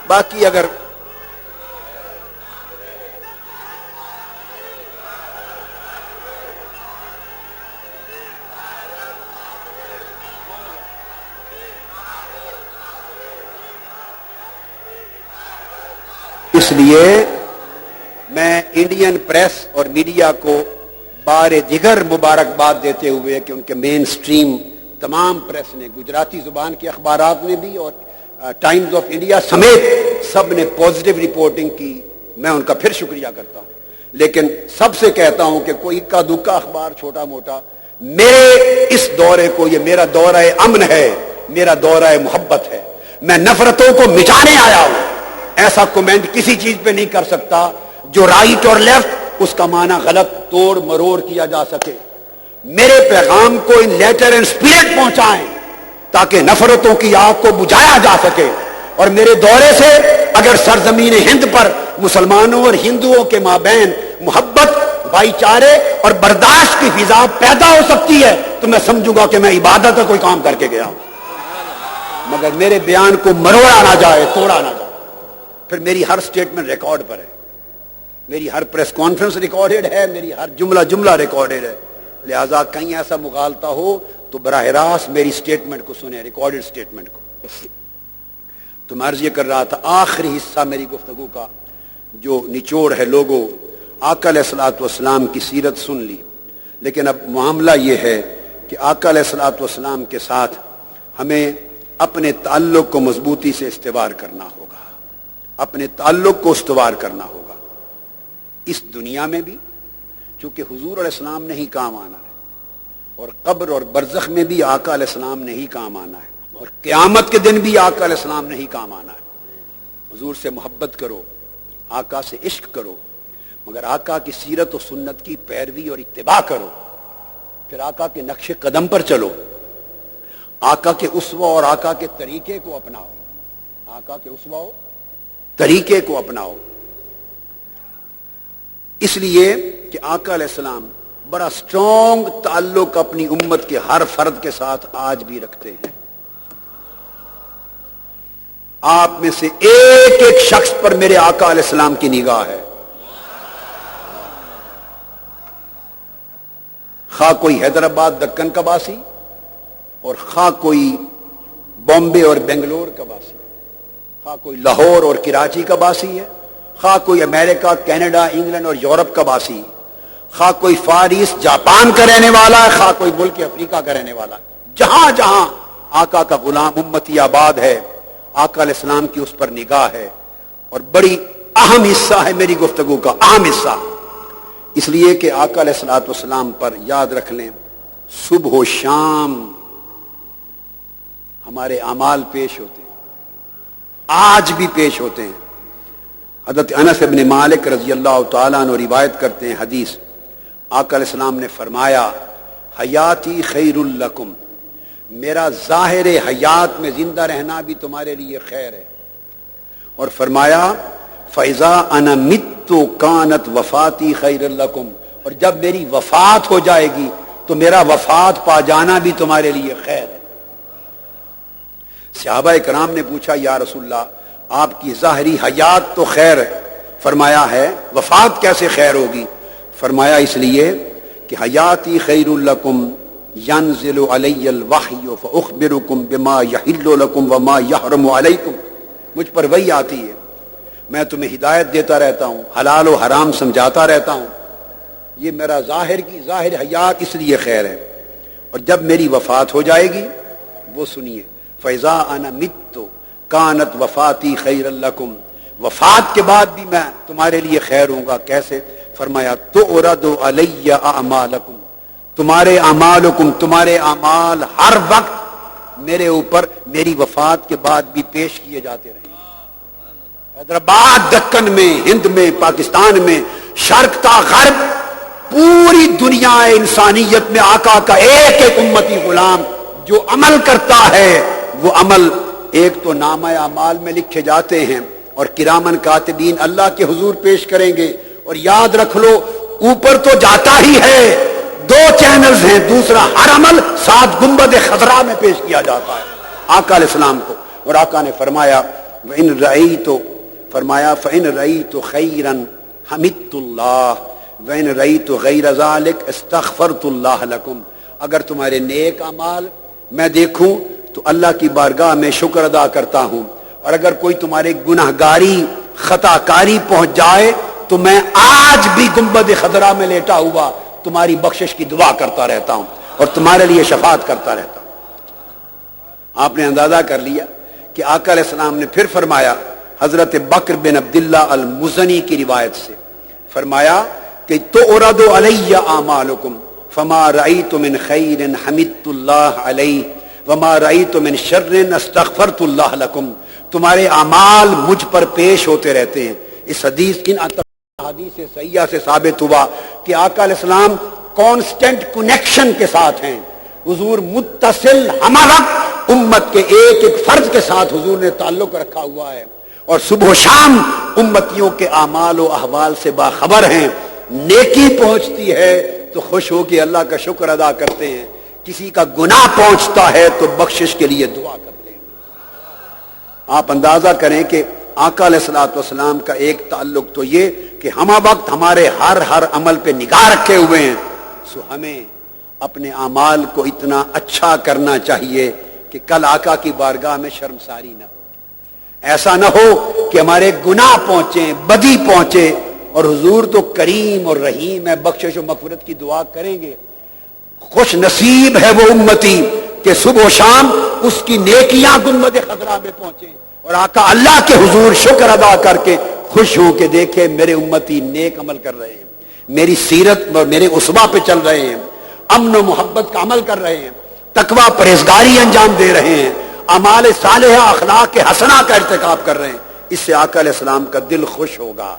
باقی اگر اس لیے میں انڈین پریس اور میڈیا کو بار دیگر مبارکباد دیتے ہوئے کہ ان کے مین سٹریم تمام پریس نے، گجراتی زبان کے اخبارات نے بھی اور ٹائمز آف انڈیا سمیت سب نے پازیٹیو رپورٹنگ کی، میں ان کا پھر شکریہ کرتا ہوں. لیکن سب سے کہتا ہوں کہ کوئی اکا دکا اخبار چھوٹا موٹا، میرے اس دورے کو، یہ میرا دورہ امن ہے، میرا دورہ محبت ہے. میں نفرتوں کو مٹانے آیا ہوں. ایسا کومنٹ کسی چیز پہ نہیں کر سکتا جو رائٹ اور لیفٹ اس کا معنی غلط توڑ مروڑ کیا جا سکے. میرے پیغام کو ان لیٹر اینڈ اسپرٹ پہنچائیں تاکہ نفرتوں کی آگ کو بجھایا جا سکے. اور میرے دورے سے اگر سرزمین ہند پر مسلمانوں اور ہندوؤں کے مابین محبت، بھائی چارے اور برداشت کی فضا پیدا ہو سکتی ہے تو میں سمجھوں گا کہ میں عبادت کا کوئی کام کر کے گیا ہوں. مگر میرے بیان کو مروڑا نہ جائے، توڑا نہ جائے. پھر میری ہر سٹیٹمنٹ ریکارڈ پر ہے، میری ہر پریس کانفرنس ریکارڈڈ ہے، میری ہر جملہ ریکارڈڈ ہے. لہذا کہیں ایسا مغالطہ ہو تو براہ راست میری سٹیٹمنٹ کو سنیں، ریکارڈڈ سٹیٹمنٹ کو. تو میں عرض یہ کر رہا تھا، آخری حصہ میری گفتگو کا جو نچوڑ ہے، لوگوں آقا علیہ الصلوۃ والسلام کی سیرت سن لی، لیکن اب معاملہ یہ ہے کہ آقا علیہ الصلوۃ والسلام کے ساتھ ہمیں اپنے تعلق کو مضبوطی سے استوار کرنا ہوگا، اپنے تعلق کو استوار کرنا ہوگا اس دنیا میں بھی، چونکہ حضور علیہ السلام نے ہی کام آنا ہے، اور قبر اور برزخ میں بھی آقا علیہ السلام نے ہی کام آنا ہے، اور قیامت کے دن بھی آقا علیہ السلام نے ہی کام آنا ہے. حضور سے محبت کرو، آقا سے عشق کرو، مگر آقا کی سیرت و سنت کی پیروی اور اتباع کرو. پھر آقا کے نقش قدم پر چلو، آقا کے اسوہ اور آقا کے طریقے کو اپناؤ، آقا کے اسوہ و طریقے کو اپناؤ. اس لیے کہ آقا علیہ السلام بڑا سٹرونگ تعلق اپنی امت کے ہر فرد کے ساتھ آج بھی رکھتے ہیں. آپ میں سے ایک ایک شخص پر میرے آقا علیہ السلام کی نگاہ ہے. خواہ کوئی حیدرآباد دکن کا باسی اور خواہ کوئی بامبے اور بنگلور کا باسی، خواہ کوئی لاہور اور کراچی کا باسی ہے، خواہ کوئی امریکہ، کینیڈا، انگلینڈ اور یورپ کا باسی، خواہ کوئی فار ایسٹ جاپان کا رہنے والا ہے، خواہ کوئی ملک افریقہ کا رہنے والا ہے، جہاں جہاں آقا کا غلام امتی آباد ہے، آقا علیہ السلام کی اس پر نگاہ ہے۔ اور بڑی اہم حصہ ہے میری گفتگو کا، اہم حصہ، اس لیے کہ آقا علیہ الصلوۃ والسلام پر یاد رکھ لیں صبح و شام ہمارے اعمال پیش ہوتے ہیں، آج بھی پیش ہوتے ہیں۔ حضرت انس بن مالک رضی اللہ تعالیٰ عنہ روایت کرتے ہیں حدیث، آقا علیہ السلام نے فرمایا حیاتی خیر لکم، میرا ظاہر حیات میں زندہ رہنا بھی تمہارے لیے خیر ہے، اور فرمایا فَإِذَا أَنَا مِتُّ كَانَتْ وفاتی خیر لکم، اور جب میری وفات ہو جائے گی تو میرا وفات پا جانا بھی تمہارے لیے خیر ہے۔ صحابہ کرام نے پوچھا یا رسول اللہ آپ کی ظاہری حیات تو خیر ہے، فرمایا ہے وفات کیسے خیر ہوگی؟ فرمایا اس لیے کہ حیاتی خیر لکم ینزل علی الوحی فاخبرکم بما یحل لکم وما یحرم علیکم، مجھ پر وحی آتی ہے، میں تمہیں ہدایت دیتا رہتا ہوں، حلال و حرام سمجھاتا رہتا ہوں، یہ میرا ظاہر حیات اس لیے خیر ہے، اور جب میری وفات ہو جائے گی وہ سنیے فَإِذَا أَنَا مِتُّ كَانَتْ وفاتی خیر لکم، وفات کے بعد بھی میں تمہارے لیے خیر ہوں گا۔ کیسے؟ فرمایا تُعْرَضُ عَلَيَّ أَعْمَالُكُمْ، تمہارے اعمالکم، تمہارے اعمال ہر وقت میرے اوپر میری وفات کے بعد بھی پیش کیے جاتے رہیں۔ حیدرآباد، دکن میں، ہند میں، پاکستان میں، شرق تا غرب، پوری دنیا انسانیت میں آقا کا ایک ایک امتی غلام جو عمل کرتا ہے وہ عمل ایک تو نامہ اعمال میں لکھے جاتے ہیں اور کرامن کاتبین اللہ کے حضور پیش کریں گے، اور یاد رکھ لو اوپر تو جاتا ہی ہے، دو چینلز ہیں، دوسرا ہر عمل 7 گنبد خضرا میں پیش کیا جاتا ہے آقا علیہ السلام کو۔ اور آقا نے فرمایا وَإِن رَأَيْتُ، فرمایا فَإِن رَأَيْتُ خَيْرًا حَمِدتُ اللَّهَ وَإِن رَأَيْتُ غَيْرَ ذَلِكَ اسْتَغْفَرْتُ اللَّهَ لَكُمْ، اگر تمہارے نیک اعمال میں دیکھوں تو اللہ کی بارگاہ میں شکر ادا کرتا ہوں، اور اگر کوئی تمہارے گناہگاری خطا کاری پہنچ جائے تو میں آج بھی گنبد خضرا میں لیٹا ہوا تمہاری بخشش کی دعا کرتا رہتا ہوں اور تمہارے لیے شفاعت کرتا رہتا ہوں۔ آپ نے اندازہ کر لیا کہ آقا علیہ السلام نے پھر فرمایا حضرت بکر بن عبداللہ المزنی کی روایت سے، فرمایا کہ تُعْرَضُ عَلَيَّ أَعْمَالُكُمْ فَمَا رَأَيْتُ مِنْ خَيْرٍ حَمِدتُ اللَّهَ عَلَيْهِ وَمَا رَأَيْتُ مِنْ شَرٍّ اسْتَغْفَرْتُ اللَّهَ لَكُمْ، تمہارے اعمال مجھ پر پیش ہوتے رہتے ہیں۔ اس حدیث ان حدیث صحیحہ سے ثابت ہوا کہ آقا علیہ السلام کانسٹنٹ کنیکشن کے ساتھ ہیں، حضور متصل ہمہ وقت امت کے ایک ایک فرد کے ساتھ حضور نے تعلق رکھا ہوا ہے، اور صبح و شام امتیوں کے اعمال و احوال سے باخبر ہیں۔ نیکی پہنچتی ہے تو خوش ہو کے اللہ کا شکر ادا کرتے ہیں، کسی کا گناہ پہنچتا ہے تو بخشش کے لیے دعا کرتے ہیں۔ آپ اندازہ کریں کہ آقا علیہ الصلوۃ والسلام کا ایک تعلق تو یہ کہ ہمہ وقت ہمارے ہر عمل پہ نگاہ رکھے ہوئے ہیں، سو ہمیں اپنے اعمال کو اتنا اچھا کرنا چاہیے کہ کل آقا کی بارگاہ میں شرمساری نہ ہو، ایسا نہ ہو کہ ہمارے گناہ پہنچیں، بدی پہنچے، اور حضور تو کریم اور رحیم ہے، بخشش و مغفرت کی دعا کریں گے۔ خوش نصیب ہے وہ امتی کہ صبح و شام اس کی نیکیاں گنبد خضرا میں پہنچیں، اور آقا اللہ کے حضور شکر ادا کر کے خوش ہو کے دیکھے میرے امتی نیک عمل کر رہے ہیں، میری سیرت اور میرے اسوہ پہ چل رہے ہیں، امن و محبت کا عمل کر رہے ہیں، تقوی پرہیزگاری انجام دے رہے ہیں، اعمال صالحہ اخلاق حسنہ کا ارتکاب کر رہے ہیں، اس سے آقا علیہ السلام کا دل خوش ہوگا۔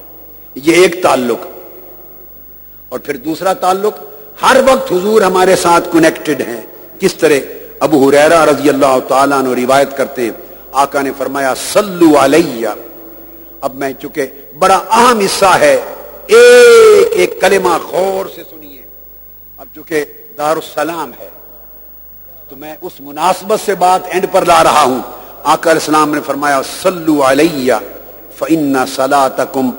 یہ ایک تعلق، اور پھر دوسرا تعلق ہر وقت حضور ہمارے ساتھ کنیکٹڈ ہیں۔ کس طرح؟ ابو ہریرہ رضی اللہ تعالیٰ عنہ روایت کرتے ہیں آقا نے فرمایا صلو علیہ، اب میں چونکہ بڑا اہم حصہ ہے، ایک ایک کلمہ غور سے سنیے، اب چونکہ دارالسلام ہے تو میں اس مناسبت سے بات اینڈ پر لا رہا ہوں۔ آقا علیہ السلام نے فرمایا صلو علیہ فإن صلاتکم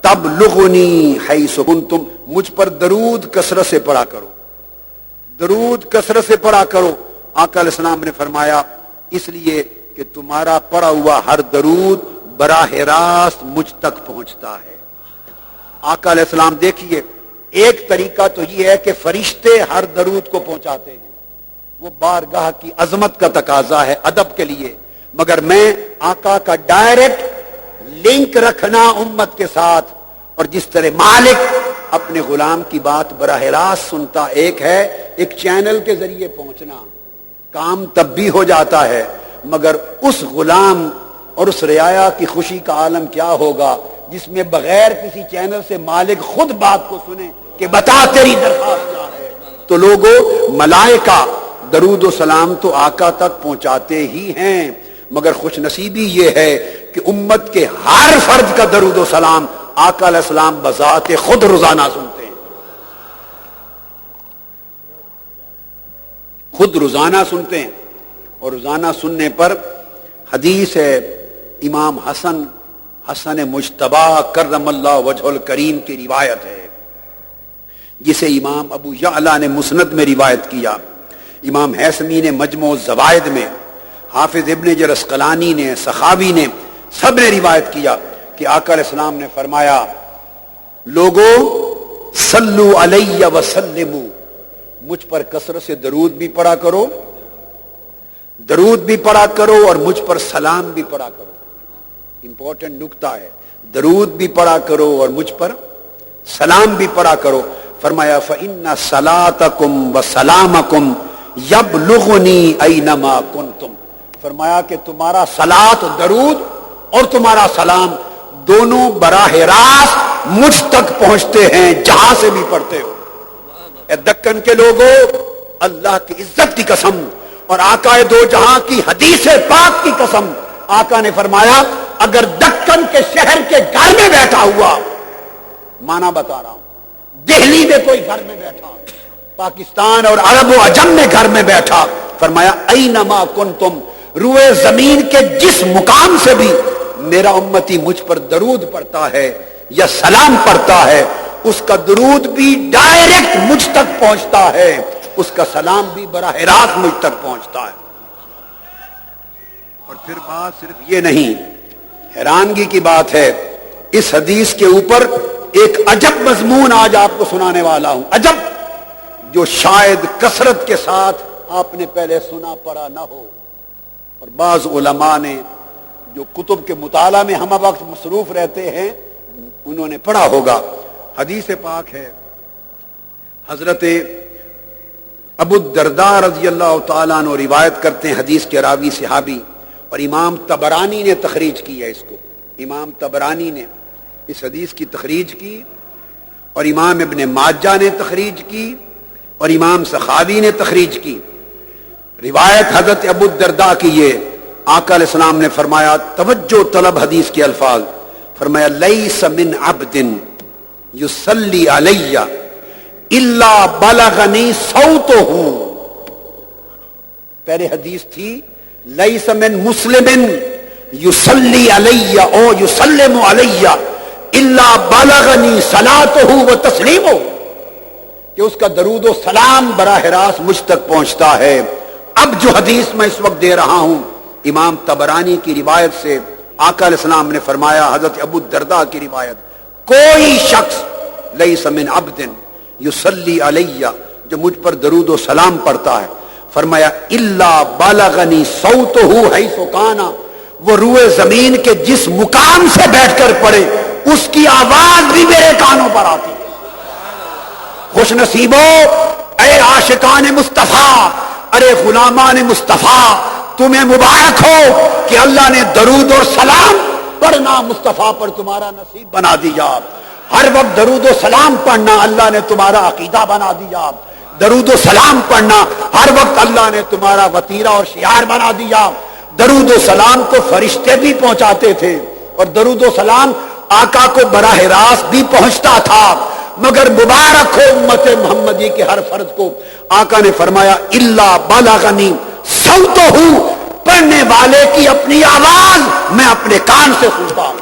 تبلغنی حیث کنتم، مجھ پر درود کثرت سے پڑھا کرو، درود کثرت سے پڑھا کرو. آقا علیہ السلام نے فرمایا اس لیے کہ تمہارا پڑھا ہوا ہر درود براہ راست مجھ تک پہنچتا ہے. آقا علیہ السلام دیکھیے ایک طریقہ تو یہ ہے کہ فرشتے ہر درود کو پہنچاتے ہیں, وہ بارگاہ کی عظمت کا تقاضا ہے ادب کے لیے, مگر میں آقا کا ڈائریکٹ لنک رکھنا امت کے ساتھ, اور جس طرح مالک اپنے غلام کی بات براہ راست سنتا ایک ہے, ایک چینل کے ذریعے پہنچنا کام تب بھی ہو جاتا ہے, مگر اس غلام اور اس رعایا کی خوشی کا عالم کیا ہوگا جس میں بغیر کسی چینل سے مالک خود بات کو سنے کہ بتا تیری درخواست کیا ہے. تو لوگوں ملائکہ درود و سلام تو آقا تک پہنچاتے ہی ہیں, مگر خوش نصیبی یہ ہے کہ امت کے ہر فرد کا درود و سلام آقا علیہ السلام بذات خود روزانہ سنتے ہیں, خود روزانہ سنتے ہیں. اور روزانہ سننے پر حدیث ہے امام حسن مجتبی کرم اللہ وجہ الکریم کی روایت ہے, جسے امام ابو یعلا نے مسند میں روایت کیا, امام حیثمی نے مجموع الزوائد میں, حافظ ابن حجر عسقلانی نے, سخاوی نے, سب نے روایت کیا کہ آقا علیہ السلام نے فرمایا لوگوں صلو علی وسلموا, مجھ پر کثرت سے درود بھی پڑھا کرو, درود بھی پڑھا کرو اور مجھ پر سلام بھی پڑھا کرو. امپورٹنٹ نکتہ ہے, درود بھی پڑھا کرو اور مجھ پر سلام بھی پڑھا کرو. فرمایا فإن صلاتکم وسلامکم یبلغنی اینما کنتم, فرمایا کہ تمہارا صلات درود اور تمہارا سلام دونوں براہ راست مجھ تک پہنچتے ہیں جہاں سے بھی پڑھتے ہو. اے دکن کے لوگوں, اللہ کی عزت کی قسم اور آقا دو جہاں کی حدیث پاک کی قسم, آقا نے فرمایا اگر دکن کے شہر کے گھر میں بیٹھا ہوا, مانا بتا رہا ہوں, دہلی میں کوئی گھر میں بیٹھا, پاکستان اور عرب و عجم میں گھر میں بیٹھا, فرمایا اینما کنتم, روئے زمین کے جس مقام سے بھی میرا امتی مجھ پر درود پڑھتا ہے یا سلام پڑھتا ہے, اس کا درود بھی ڈائریکٹ مجھ تک پہنچتا ہے, اس کا سلام بھی براہ راست مجھ تک پہنچتا ہے. اور پھر بات صرف یہ نہیں, حیرانگی کی بات ہے, اس حدیث کے اوپر ایک عجب مضمون آج آپ کو سنانے والا ہوں, عجب, جو شاید کثرت کے ساتھ آپ نے پہلے سنا پڑھا نہ ہو, اور بعض علماء نے جو کتب کے مطالعہ میں ہم وقت مصروف رہتے ہیں انہوں نے پڑھا ہوگا. حدیث پاک ہے, حضرت ابو الدرداء رضی اللہ تعالیٰ عنہ روایت کرتے ہیں, حدیث کے راوی صحابی, اور امام طبرانی نے تخریج کی ہے اس کو, امام طبرانی نے اس حدیث کی تخریج کی, اور امام ابن ماجہ نے تخریج کی, اور امام سخاوی نے تخریج کی. روایت حضرت ابو الدرداء کی یہ, آقا علیہ السلام نے فرمایا, توجہ طلب حدیث کے الفاظ, فرمایا لیس من عبد یصلی علی الا بلغنی صوتہ, پہلے حدیث تھی لیس من مسلم یصلی علی او یسلم علی الا بلغنی صلاتہ و تسلیمہ, کہ اس کا درود و سلام براہ راست مجھ تک پہنچتا ہے. اب جو حدیث میں اس وقت دے رہا ہوں امام طبرانی کی روایت سے, آقا علیہ السلام نے فرمایا, حضرت ابو الدرداء کی روایت, کوئی شخص لیس من عبد یصلی علی, جو مجھ پر درود و سلام پڑھتا ہے, فرمایا الا بلغنی صوتہ حیث کان, وہ روئے زمین کے جس مقام سے بیٹھ کر پڑھے اس کی آواز بھی میرے کانوں پر آتی ہے. خوش نصیبو, اے عاشقان مصطفیٰ, ارے غلامان مصطفیٰ, تمہیں مبارک ہو کہ اللہ نے درود اور سلام پڑھنا مصطفیٰ پر تمہارا نصیب بنا دیا. ہر وقت درود و سلام پڑھنا اللہ نے تمہارا عقیدہ بنا دیا. درود و سلام پڑھنا ہر وقت اللہ نے تمہارا وتیرہ اور شعار بنا دیا. درود و سلام کو فرشتے بھی پہنچاتے تھے, اور درود و سلام آقا کو براہ راست بھی پہنچتا تھا, مگر مبارک ہو امت محمدی کے ہر فرد کو. آقا نے فرمایا الا بلغنی صوتہ, پڑھنے والے کی اپنی آواز میں اپنے کان سے سنتا ہوں.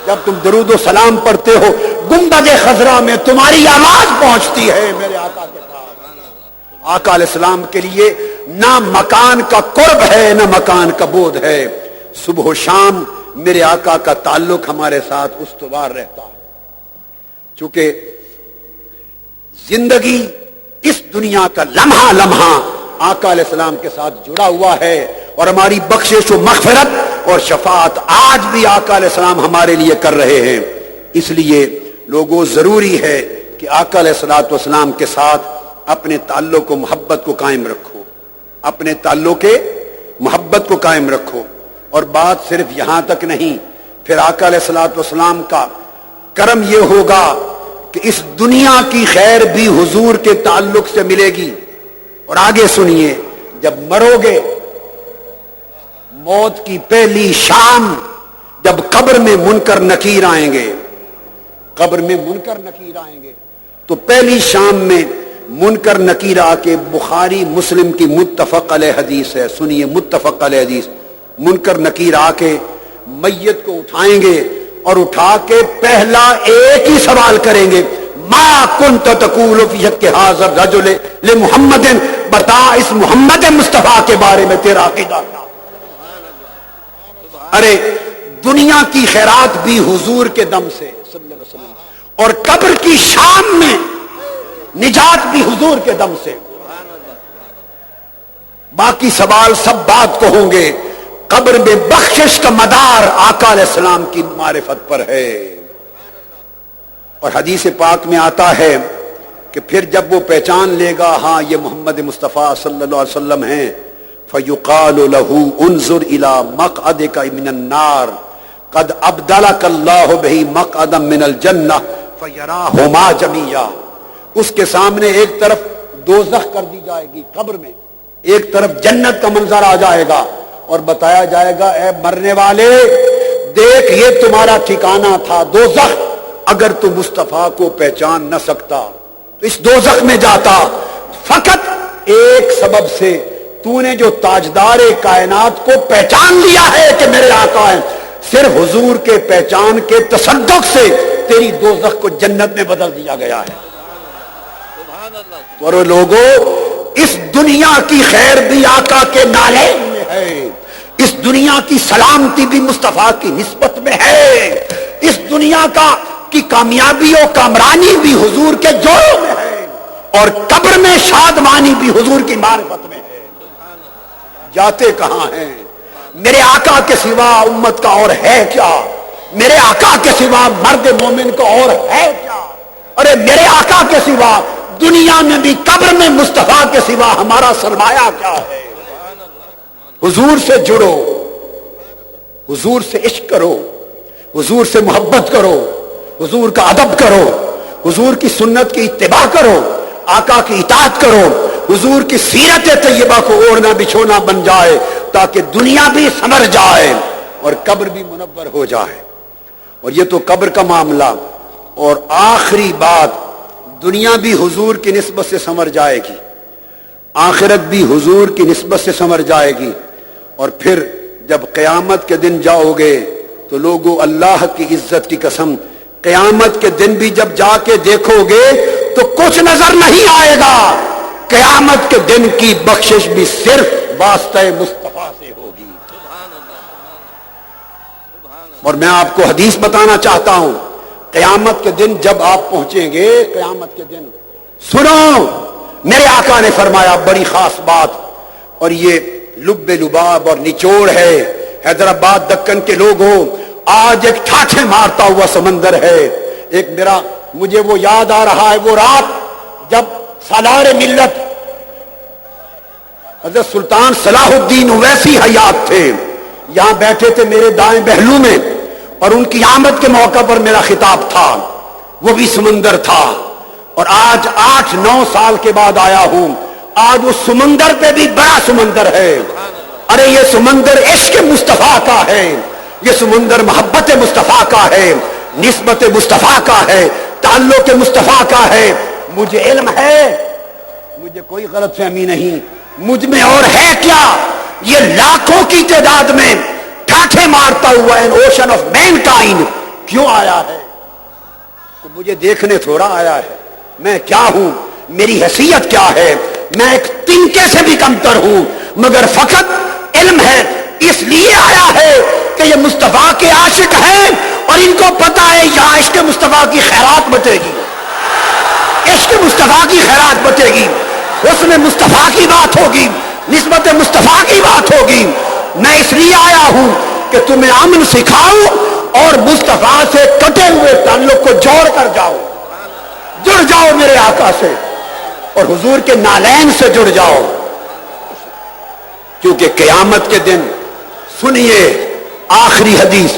جب تم درود و سلام پڑھتے ہو گنبد خضرا میں تمہاری آواز پہنچتی ہے میرے آقا کے پاس. آقا علیہ السلام کے لیے نہ مکان کا قرب ہے نہ مکان کا بعد ہے. صبح و شام میرے آقا کا تعلق ہمارے ساتھ استوار رہتا ہے. چونکہ زندگی اس دنیا کا لمحہ لمحہ آقا علیہ السلام کے ساتھ جڑا ہوا ہے، اور ہماری بخشش و مغفرت اور شفاعت آج بھی آقا علیہ السلام ہمارے لیے کر رہے ہیں. اس لیے لوگوں ضروری ہے کہ آقا علیہ الصلوۃ والسلام کے ساتھ اپنے تعلق و محبت کو قائم رکھو، اپنے تعلق کے محبت کو قائم رکھو. اور بات صرف یہاں تک نہیں، پھر آقا علیہ الصلوۃ والسلام کا کرم یہ ہوگا کہ اس دنیا کی خیر بھی حضور کے تعلق سے ملے گی. اور آگے سنیے، جب مرو گے موت کی پہلی شام، جب قبر میں منکر نکیر آئیں گے، قبر میں منکر نکیر آئیں گے، تو پہلی شام میں منکر نکیر آ کے، بخاری مسلم کی متفق علیہ حدیث ہے، سنیے متفق علیہ حدیث، منکر نکیر آ کے میت کو اٹھائیں گے اور اٹھا کے پہلا ایک ہی سوال کریں گے، ما کنت تقول فی حق ھذا الرجل لمحمد، بتا اس محمد مصطفیٰ کے بارے میں تیرا عقیدہ کیا؟ ارے دنیا کی خیرات بھی حضور کے دم سے صلی اللہ علیہ وسلم، اور قبر کی شام میں نجات بھی حضور کے دم سے. باقی سوال سب بات کو ہوں گے. قبر میں بخشش کا مدار آقا علیہ السلام کی معرفت پر ہے. اور حدیث پاک میں آتا ہے کہ پھر جب وہ پہچان لے گا ہاں یہ محمد مصطفیٰ صلی اللہ علیہ وسلم ہیں، فَيُقَالُ لَهُ انظُرْ إِلَى مَقْعَدِكَ مِنَ النَّارِ قَدْ أَبْدَلَكَ اللَّهُ بِهِ مَقْعَدًا مِنَ الْجَنَّةِ فَيَرَاهُمَا جَمِيعًا. اس کے سامنے ایک طرف دوزخ کر دی جائے گی قبر میں، ایک طرف جنت کا منظر آ جائے گا، اور بتایا جائے گا اے مرنے والے دیکھ یہ تمہارا ٹھکانہ تھا دوزخ. اگر تو مصطفیٰ کو پہچان نہ سکتا تو اس دوزخ میں جاتا. فقط ایک سبب سے تو نے جو تاجدار کائنات کو پہچان لیا ہے کہ میرے آقا ہیں، صرف حضور کے پہچان کے تصدق سے تیری دوزخ کو جنت میں بدل دیا گیا ہے. اور لوگوں اس دنیا کی خیر بھی آقا کے نالین میں ہے، اس دنیا کی سلامتی بھی مصطفیٰ کی نسبت میں ہے، اس دنیا کی کامیابی و کامرانی بھی حضور کے جوڑوں میں ہے، اور قبر میں شادمانی بھی حضور کی معرفت میں ہے. جاتے کہاں ہیں؟ میرے آقا کے سوا امت کا اور ہے کیا؟ میرے آقا کے سوا مرد مومن کا اور ہے کیا؟ ارے میرے آقا کے سوا دنیا میں بھی قبر میں مصطفیٰ کے سوا ہمارا سرمایہ کیا ہے؟ حضور سے جڑو، حضور سے عشق کرو، حضور سے محبت کرو، حضور کا ادب کرو، حضور کی سنت کی اتباع کرو، آقا کی اطاعت کرو، حضور کی سیرت طیبہ کو اوڑھنا بچھونا بن جائے تاکہ دنیا بھی سنور جائے اور قبر بھی منور ہو جائے. اور یہ تو قبر کا معاملہ. اور آخری بات، دنیا بھی حضور کی نسبت سے سنور جائے گی، آخرت بھی حضور کی نسبت سے سنور جائے گی. اور پھر جب قیامت کے دن جاؤ گے تو لوگوں اللہ کی عزت کی قسم، قیامت کے دن بھی جب جا کے دیکھو گے تو کچھ نظر نہیں آئے گا. قیامت کے دن کی بخشش بھی صرف واسطہ مصطفیٰ سے ہوگی. اور میں آپ کو حدیث بتانا چاہتا ہوں، قیامت کے دن جب آپ پہنچیں گے، قیامت کے دن سنو، میرے آقا نے فرمایا بڑی خاص بات، اور یہ لب لباب اور نچوڑ ہے. حیدرآباد دکن کے لوگوں، آج ایک ٹھاٹھے مارتا ہوا سمندر ہے. ایک مجھے وہ یاد آ رہا ہے، وہ رات جب سالار ملت حضرت سلطان صلاح الدین اویسی حیات تھے، یہاں بیٹھے تھے میرے دائیں پہلو میں، اور ان کی آمد کے موقع پر میرا خطاب تھا. وہ بھی سمندر تھا. اور آج 8-9 سال کے بعد آیا ہوں، آج اس سمندر پہ بھی بڑا سمندر ہے. ارے یہ سمندر عشق مصطفیٰ کا ہے، یہ سمندر محبت مصطفیٰ کا ہے، نسبت مصطفیٰ کا ہے، تعلق مصطفیٰ کا ہے. مجھے علم ہے، مجھے کوئی غلط فہمی نہیں، مجھ میں اور ہے کیا؟ یہ لاکھوں کی تعداد میں ٹھاٹھے مارتا ہوا ان اوشن آف مین کائنڈ کیوں آیا ہے؟ تو مجھے دیکھنے تھوڑا آیا ہے. میں کیا ہوں، میری حیثیت کیا ہے؟ میں ایک تنکے سے بھی کمتر ہوں، مگر فقط علم ہے، اس لیے آیا ہے کہ یہ مصطفیٰ کے عاشق ہیں اور ان کو پتا ہے یہاں عشق مصطفیٰ کی خیرات بٹے گی، عشق مصطفیٰ کی خیرات بٹے گی، اس میں مصطفیٰ کی بات ہوگی، نسبت مصطفیٰ کی بات ہوگی۔ میں اس لیے آیا ہوں کہ تمہیں امن سکھاؤں اور مصطفیٰ سے کٹے ہوئے تعلق کو جوڑ کر جاؤ، جڑ جاؤ میرے آقا سے اور حضور کے نالین سے جڑ جاؤ، کیونکہ قیامت کے دن سنیے آخری حدیث،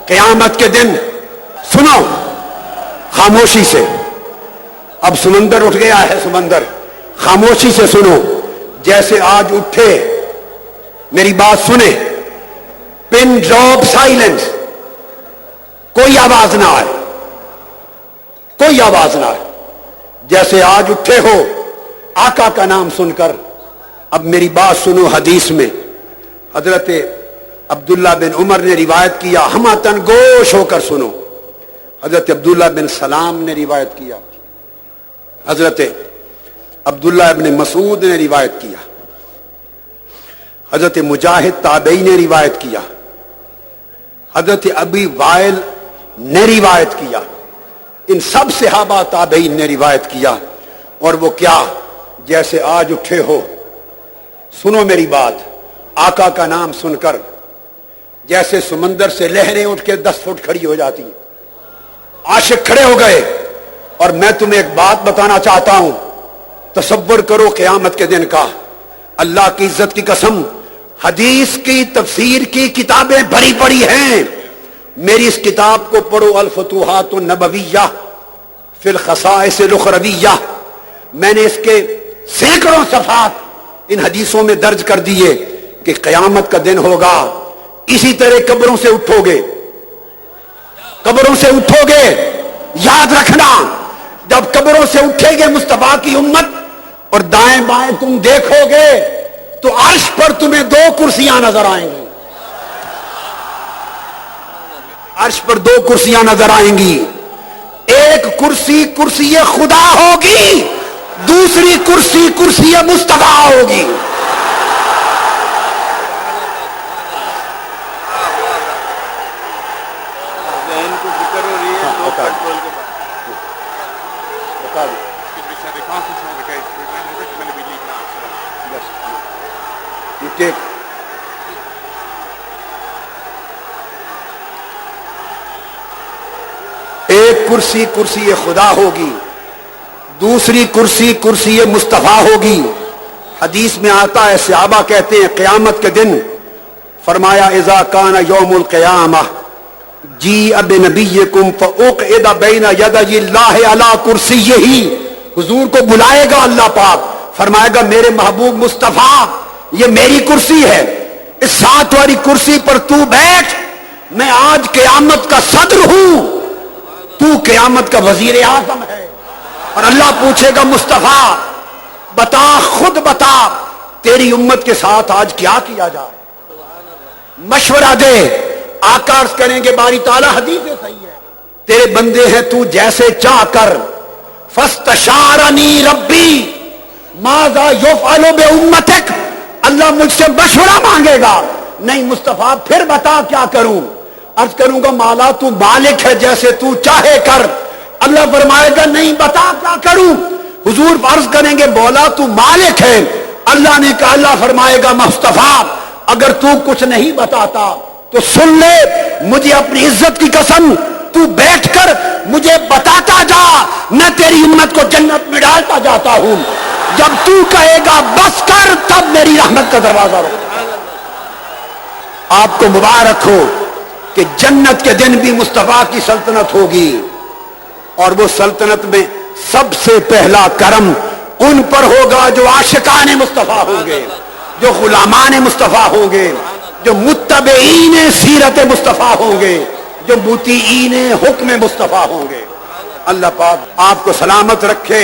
قیامت کے دن سنو خاموشی سے، اب سمندر اٹھ گیا ہے، سمندر خاموشی سے سنو، جیسے آج اٹھے، میری بات سنیں، پن ڈراپ سائلنس، کوئی آواز نہ آئے، کوئی آواز نہ آئے، جیسے آج اٹھے ہو آقا کا نام سن کر۔ اب میری بات سنو، حدیث میں حضرت عبداللہ بن عمر نے روایت کیا، ہمتن گوش ہو کر سنو، حضرت عبداللہ بن سلام نے روایت کیا، حضرت عبداللہ ابن مسعود نے روایت کیا، حضرت مجاہد تابعی نے روایت کیا، حضرت ابی وائل نے روایت کیا، ان سب صحابہ تابعین نے روایت کیا، اور وہ کیا، جیسے آج اٹھے ہو، سنو میری بات، آقا کا نام سن کر جیسے سمندر سے لہریں اٹھ کے 10 فٹ کھڑی ہو جاتی ہیں، عاشق کھڑے ہو گئے، اور میں تمہیں ایک بات بتانا چاہتا ہوں، تصور کرو قیامت کے دن کا، اللہ کی عزت کی قسم، حدیث کی تفسیر کی کتابیں بھری پڑی ہیں، میری اس کتاب کو پڑھو، الفتوحات النبویہ فی الخصائص الاخرویہ، میں نے اس کے سینکڑوں صفحات ان حدیثوں میں درج کر دیے کہ قیامت کا دن ہوگا، اسی طرح قبروں سے اٹھو گے، قبروں سے اٹھو گے، یاد رکھنا، جب قبروں سے اٹھے گے مصطفیٰ کی امت اور دائیں بائیں تم دیکھو گے تو عرش پر تمہیں 2 کرسیاں نظر آئیں گی، عرش پر 2 کرسیاں نظر آئیں گی، ایک کرسی کرسی خدا ہوگی، دوسری کرسی کرسی مصطفیٰ ہوگی۔ ایک کرسی کرسی خدا ہوگی، دوسری کرسی کرسی مصطفیٰ ہوگی۔ حدیث میں آتا ہے، صحابہ کہتے ہیں قیامت کے دن، فرمایا اذا کان یوم القیامہ جیء بنبیکم فاقعد بین یدی اللہ علی کرسیہ، حضور کو بلائے گا اللہ پاک، فرمائے گا میرے محبوب مصطفیٰ یہ میری کرسی ہے، اس 7 والی کرسی پر تو بیٹھ، میں آج قیامت کا صدر ہوں، تو قیامت کا وزیر اعظم ہے۔ اور اللہ پوچھے گا مصطفیٰ بتا، خود بتا تیری امت کے ساتھ آج کیا کیا جائے، مشورہ دے۔ آقا عرض کریں گے باری تعالیٰ، حدیث صحیح ہے، تیرے بندے ہیں تو جیسے چاہ کر، فاستشارنی ربی ماذا یفعل بامتک، اللہ مجھ سے مشورہ مانگے گا، نہیں مصطفیٰ پھر بتا کیا کروں، عرض کروں گا مولا تو مالک ہے، جیسے تو چاہے کر، اللہ فرمائے گا نہیں بتا کیا کروں، حضور عرض کریں گے مولا تو مالک ہے، اللہ نے کہا، اللہ فرمائے گا مصطفیٰ اگر تو کچھ نہیں بتاتا تو سن لے، مجھے اپنی عزت کی قسم تو بیٹھ کر مجھے بتاتا جا، میں تیری امت کو جنت میں ڈالتا جاتا ہوں، جب تو کہے گا بس کر تب میری رحمت کا دروازہ رو۔ آپ کو مبارک ہو کہ جنت کے دن بھی مصطفیٰ کی سلطنت ہوگی، اور وہ سلطنت میں سب سے پہلا کرم ان پر ہوگا جو عاشقان مصطفیٰ ہوں گے، جو غلامان مصطفیٰ ہوں گے، جو متبعین سیرت مصطفیٰ ہوں گے، جو مطیعین حکم مصطفیٰ ہوں گے۔ اللہ پاک آپ کو سلامت رکھے،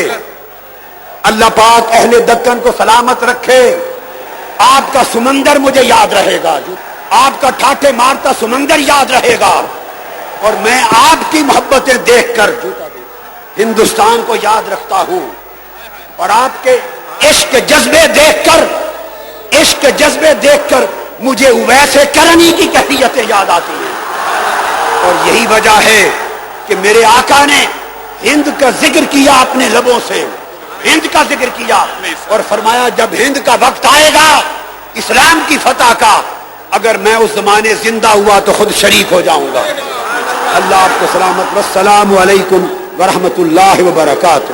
اللہ پاک اہل دکن کو سلامت رکھے، آپ کا سمندر مجھے یاد رہے گا، آپ کا ٹھاٹھے مارتا سمندر یاد رہے گا، اور میں آپ کی محبتیں دیکھ کر ہندوستان کو یاد رکھتا ہوں، اور آپ کے عشق جذبے دیکھ کر مجھے اویس کرنی کی کیفیتیں یاد آتی ہیں. اور یہی وجہ ہے کہ میرے آقا نے ہند کا ذکر کیا اپنے لبوں سے, ہند کا ذکر کیا اور فرمایا جب ہند کا وقت آئے گا اسلام کی فتح کا, اگر میں اس زمانے زندہ ہوا تو خود شریک ہو جاؤں گا. اللہ آپ کو سلامت. والسلام علیکم ورحمۃ اللہ وبرکاتہ.